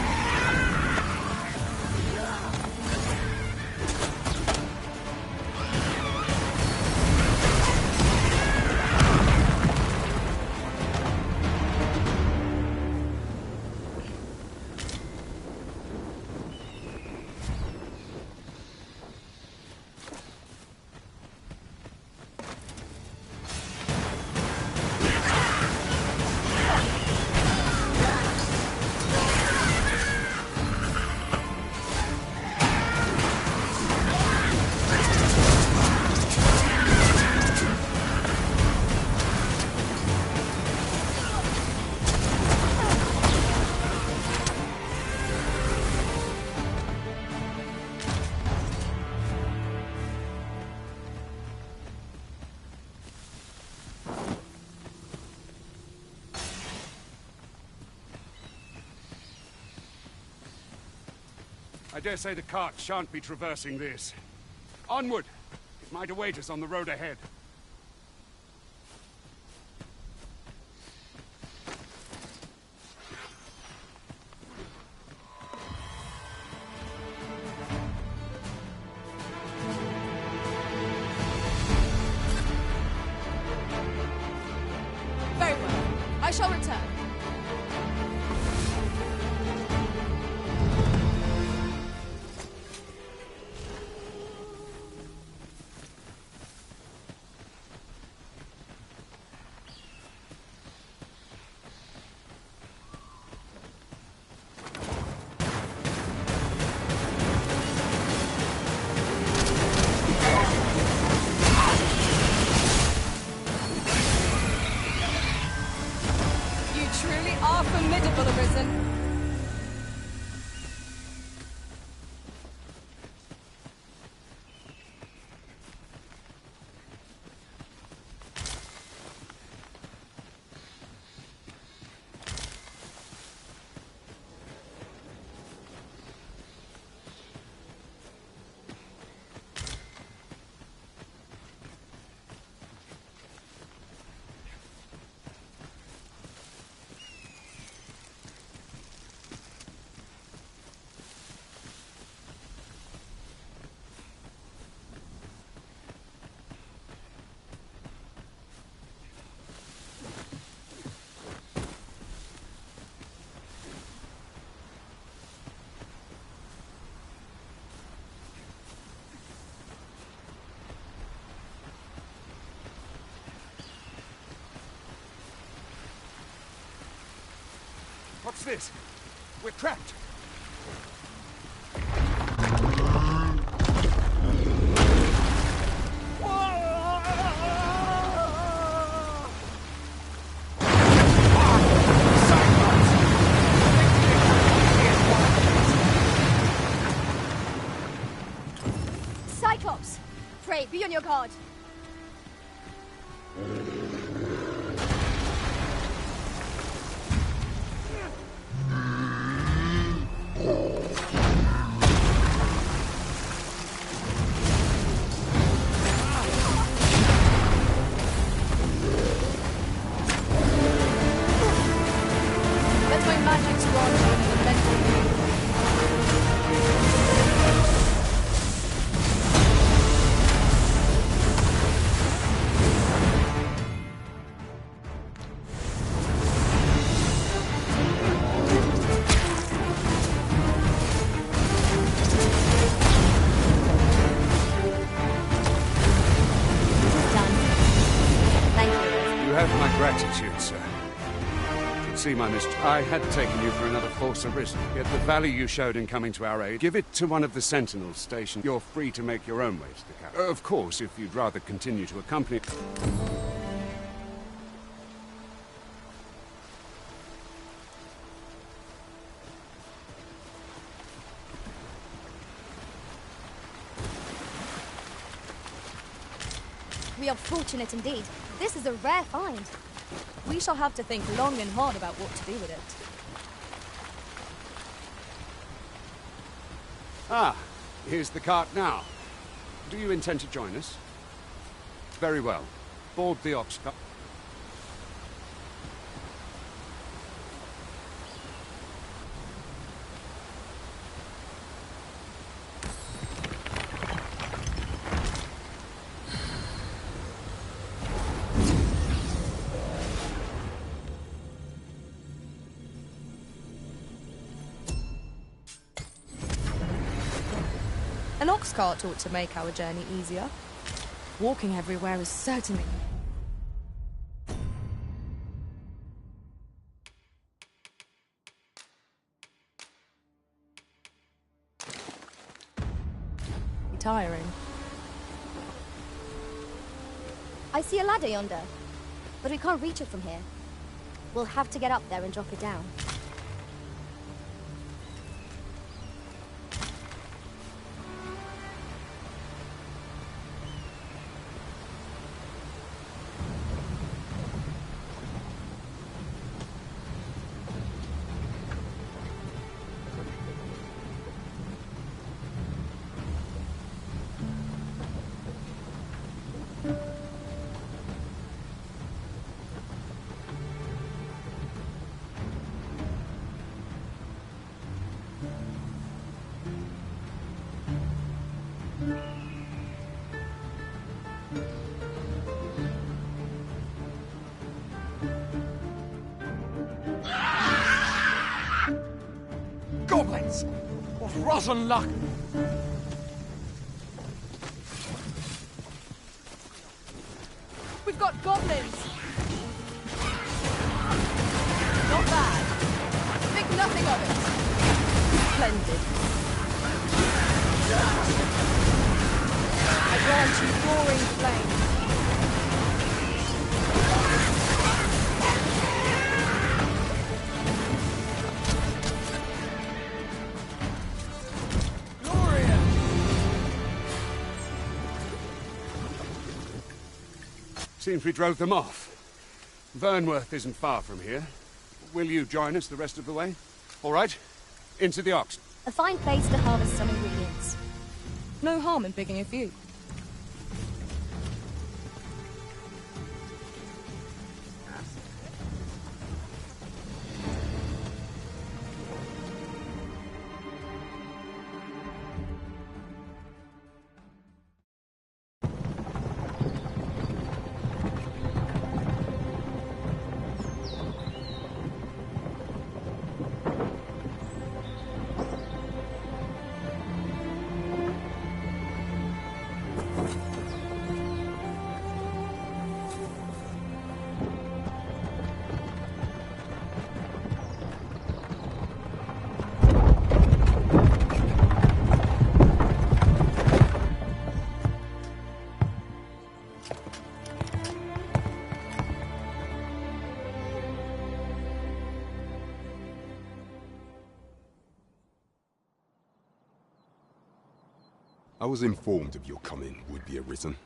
O: I dare say the cart shan't be traversing this. Onward! It might await us on the road ahead.
I: Very well. I shall return. Truly are formidable, Arisen.
O: What's this? We're trapped.
A: Cyclops! Pray, be on your guard. Let my magic grant you an elemental.
O: You have my gratitude, sir. See, my mistress, I had taken you for another false Arisen, yet the value you showed in coming to our aid, give it to one of the sentinels stationed. You're free to make your own way to the capital. Of course, if you'd rather continue to accompany...
A: We are fortunate indeed. This is a rare find.
I: We shall have to think long and hard about what to do with it.
O: Ah, here's the cart now. Do you intend to join us? Very well. Board the ox.
I: An ox cart ought to make our journey easier. Walking everywhere is certainly... tiring.
A: I see a ladder yonder, but we can't reach it from here. We'll have to get up there and drop it down.
E: Goblins! What rotten luck!
I: We've got goblins! Not bad. Think nothing of it. Splendid. I grant you roaring flame.
O: Seems we drove them off. Vernworth isn't far from here. Will you join us the rest of the way? All right. Into the ox.
A: A fine place to harvest some ingredients.
I: No harm in picking a few.
B: I was informed of your coming would be arisen.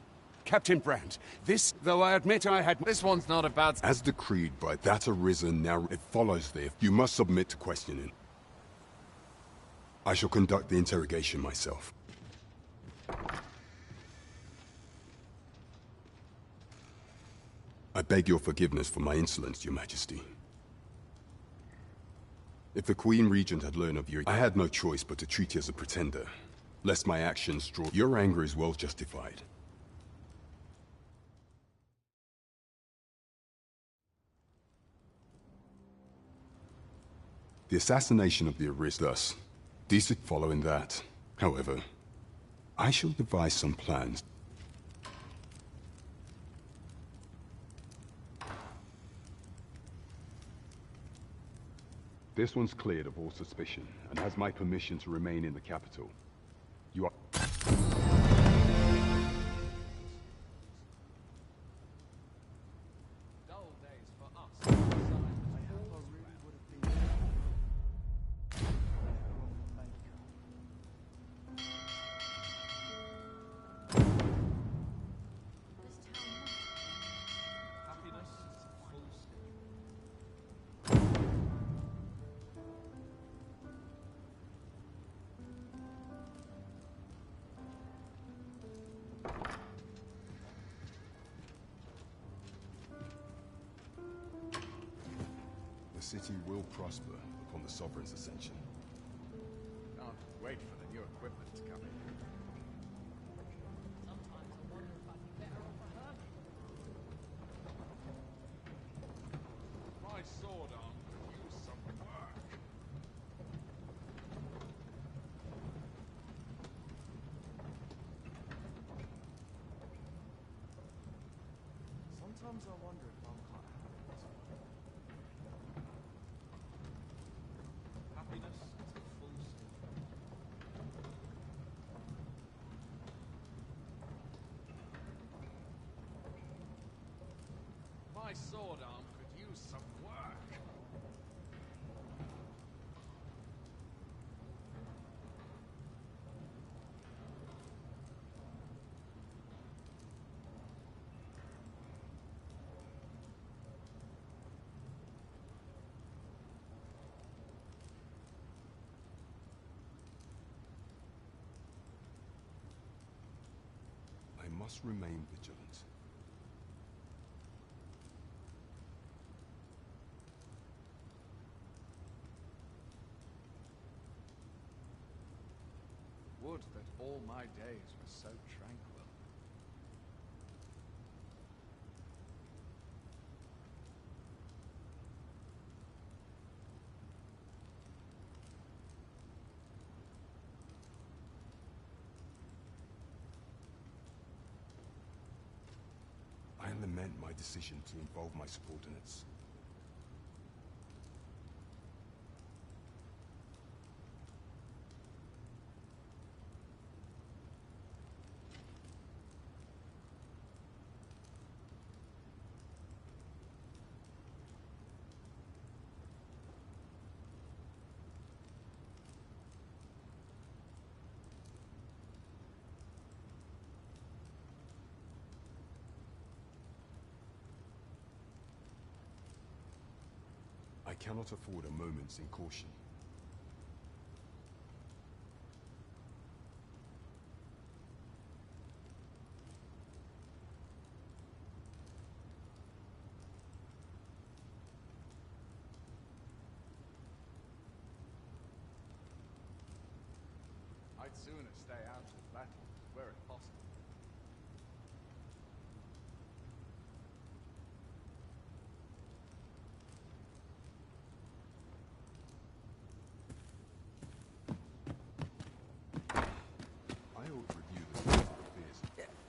O: Captain Brandt, this, though I admit I had...
F: This one's not about...
B: As decreed by that arisen, now it follows there. You must submit to questioning. I shall conduct the interrogation myself. I beg your forgiveness for my insolence, Your Majesty. If the Queen Regent had learned of your... I had no choice but to treat you as a pretender, lest my actions draw... Your anger is well justified. The assassination of the Aris thus. Decent following that. However, I shall devise some plans. This one's cleared of all suspicion, and has my permission to remain in the capital. You are... city will prosper upon the Sovereign's ascension.
F: Can't wait for the new equipment to come in. My sword arm could use some work.
K: Sometimes I wonder if I'm quite
F: Happiness is the full story. My sword arm could use some work.
B: I must remain vigilant.
F: Would that all my days were so tranquil.
B: I lament my decision to involve my subordinates. I cannot afford a moment's incaution.
F: I'd sooner stay out of battle, were it possible.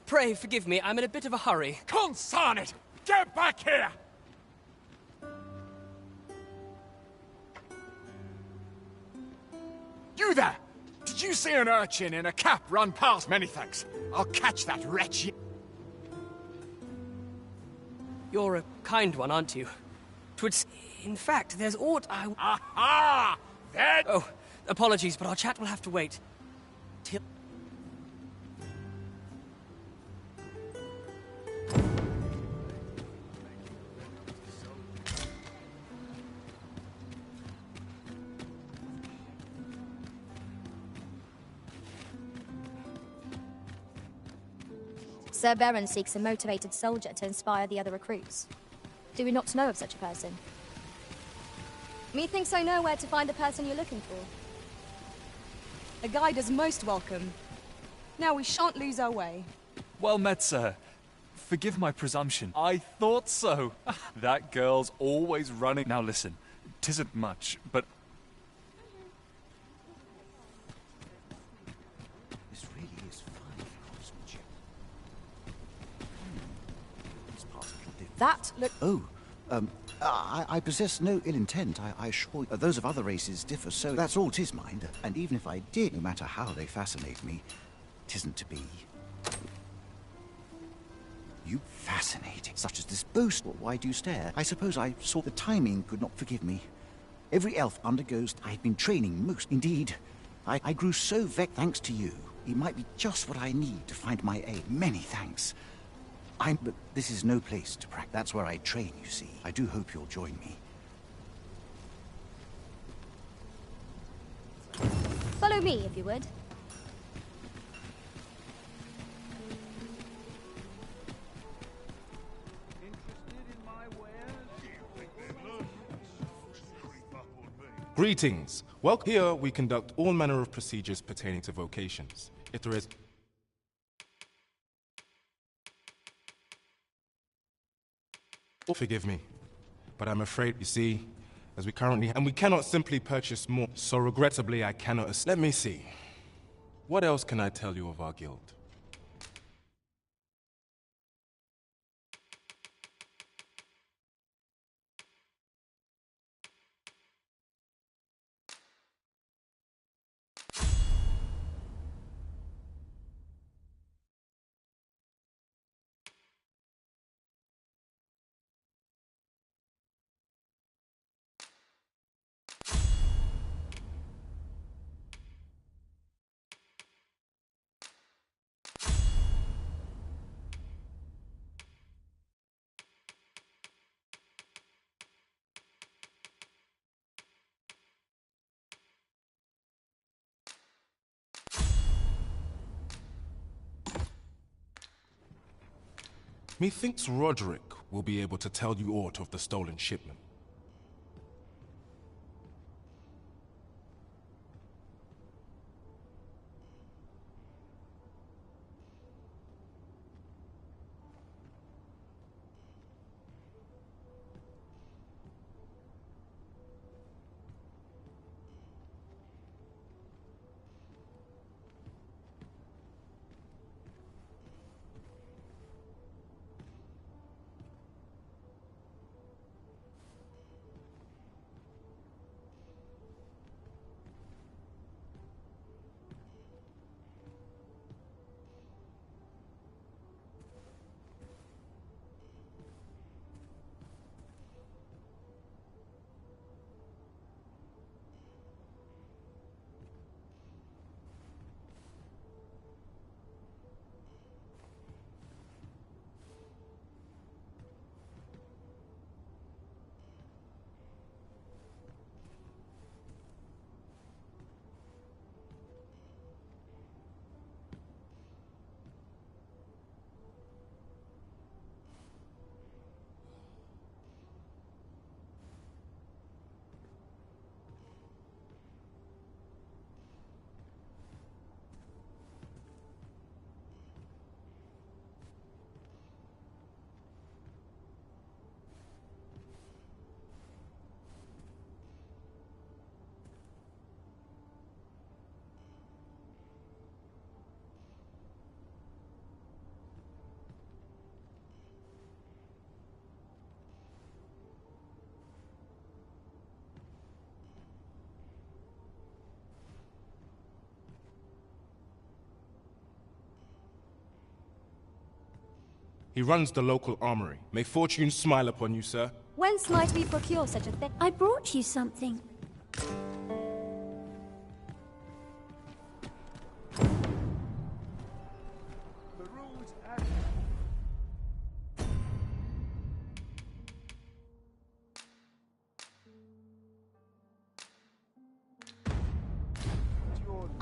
J: Pray forgive me, I'm in a bit of a hurry.
N: Consign it! Get back here! You there! Did you see an urchin in a cap run past? Many thanks. I'll catch that wretch.
J: You're a kind one, aren't you? In fact, there's aught I...
N: Aha! There...
J: Oh, apologies, but our chat will have to wait. Till...
A: Sir Baron seeks a motivated soldier to inspire the other recruits. Do we not know of such a person? Methinks I know where to find the person you're looking for.
I: A guide is most welcome. Now we shan't lose our way.
L: Well met, sir. Forgive my presumption. I thought so. That girl's always running. Now listen, 'tisn't much, but...
W: This really is fine craftsmanship. It's part of the...
I: That look...
W: Oh, I possess no ill intent, I assure you. Those of other races differ, so that's all 'tis mind. And even if I did, no matter how they fascinate me, 'tisn't to be. You fascinating, such as this boast. Why do you stare? I suppose I saw the timing could not forgive me. Every elf undergoes. I've been training most. Indeed, I grew so vexed thanks to you. It might be just what I need to find my aid. Many thanks. But this is no place to practice. That's where I train, you see. I do hope you'll join me.
A: Follow me, if you would.
C: Greetings. Well, here we conduct all manner of procedures pertaining to vocations. If there is... Forgive me, but I'm afraid, you see, as we currently... And we cannot simply purchase more, so regrettably I cannot... Let me see. What else can I tell you of our guild? Methinks Roderick will be able to tell you aught of the stolen shipment. He runs the local armory. May fortune smile upon you, sir.
A: Whence might we procure such a thing?
D: I brought you something.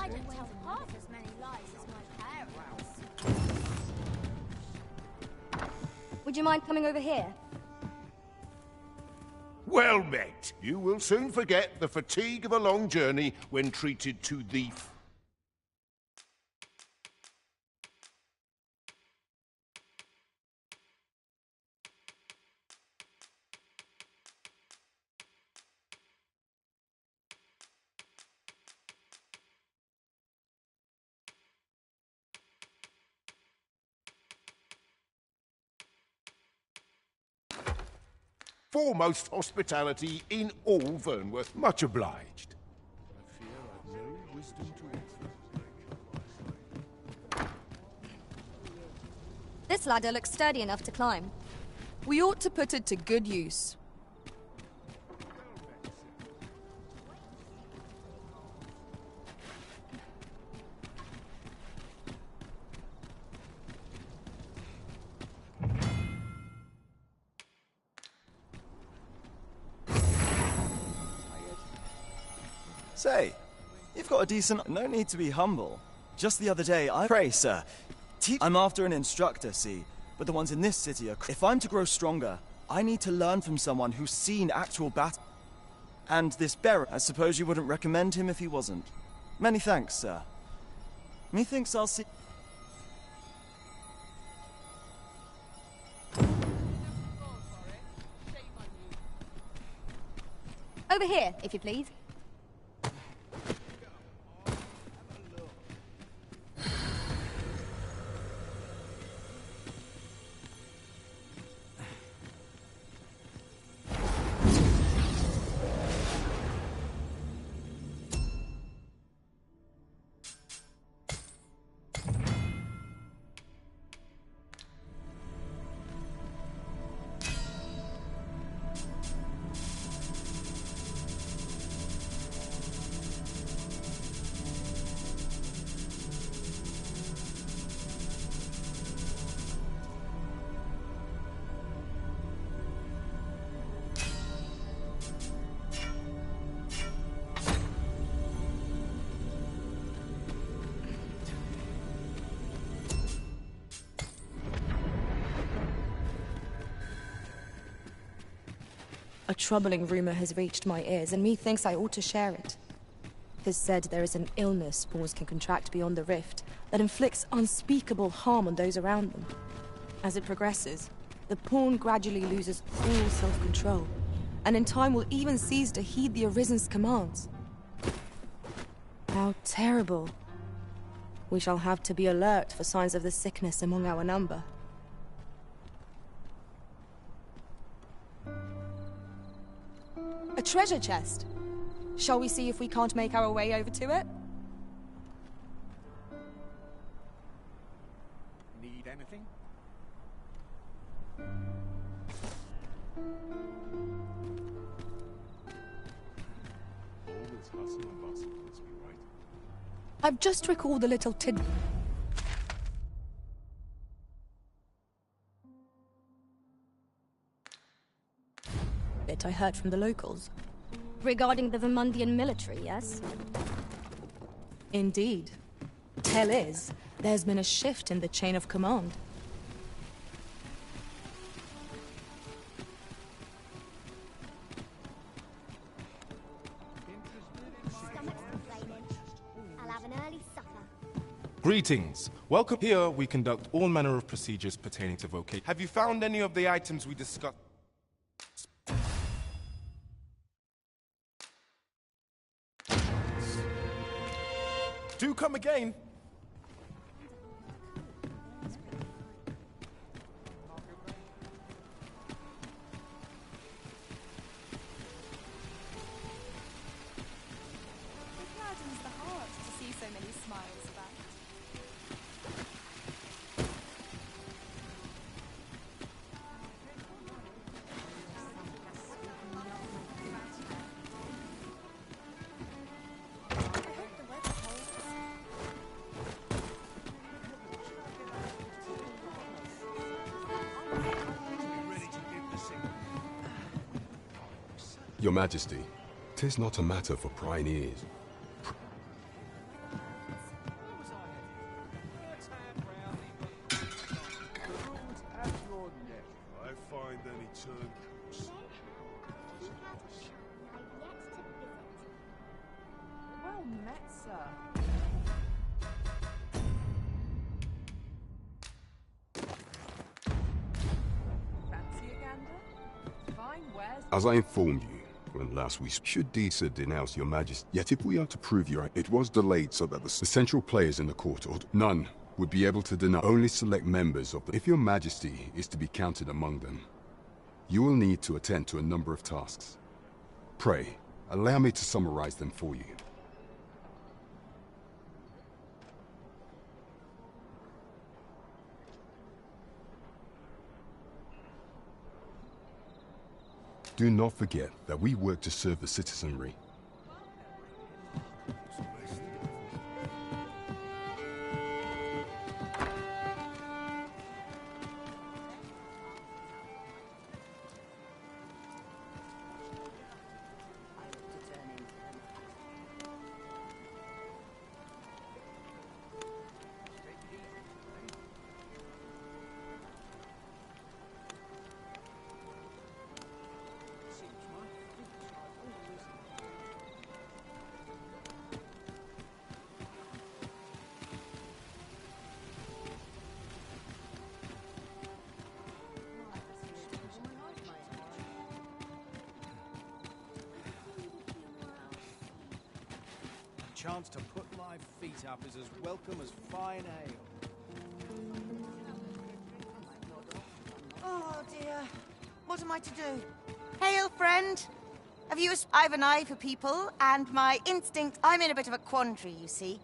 A: I don't tell half as many lies as my parents. Would you mind coming over here?
M: Well met. You will soon forget the fatigue of a long journey when treated to the... foremost hospitality in all Vernworth. Much obliged. I fear I've no wisdom to offer.
A: This ladder looks sturdy enough to climb.
I: We ought to put it to good use.
K: Say, you've got a decent... No need to be humble. Just the other day, Pray, sir. I'm after an instructor, see? But the ones in this city are... If I'm to grow stronger, I need to learn from someone who's seen actual battle. And this bearer, I suppose you wouldn't recommend him if he wasn't. Many thanks, sir. Methinks I'll see...
A: Over here, if you please.
I: A troubling rumor has reached my ears, and methinks I ought to share it. 'Tis said there is an illness pawns can contract beyond the rift that inflicts unspeakable harm on those around them. As it progresses, the pawn gradually loses all self-control, and in time will even cease to heed the Arisen's commands. How terrible. We shall have to be alert for signs of the sickness among our number. A treasure chest. Shall we see if we can't make our way over to it?
O: Need anything?
C: Always hustle and bustle, must be right.
I: I've just recalled a little tidbit I heard from the locals.
A: Regarding the Vermundian military, yes?
I: Indeed. Tell is, there's been a shift in the chain of command.
A: I'll have an early supper.
C: Greetings. Welcome. Here we conduct all manner of procedures pertaining to vocation. Have you found any of the items we discussed? Do come again.
P: It gladdens the heart to see so many smiles about.
B: Your Majesty, 'tis not a matter for prying ears.
O: I find any turncoats.
S: Well met, sir. Fancy a gander? Fine wares.
B: As I informed you, when last we should Disa denounce your majesty. Yet if we are to prove you right, it was delayed so that the central players in the court, or none, would be able to deny only select members of the... If your majesty is to be counted among them, you will need to attend to a number of tasks. Pray, allow me to summarize them for you. Do not forget that we work to serve the citizenry.
Q: chance to put my feet up is as welcome as fine ale.
T: Oh dear. What am I to do? Hail, friend. I've an eye for people, and my instinct... I'm in a bit of a quandary, you see.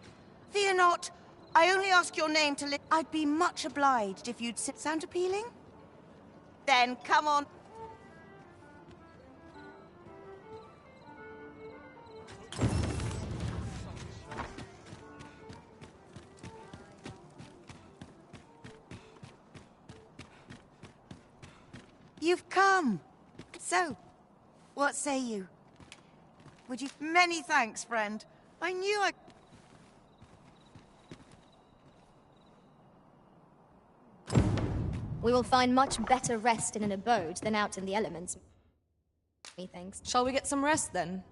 T: Fear not. I only ask your name to I'd be much obliged if you'd sit... Sound appealing? Then come on. You've come. So, what say you? Would you... Many thanks, friend. I knew I...
A: We will find much better rest in an abode than out in the elements, methinks.
I: Shall we get some rest, then?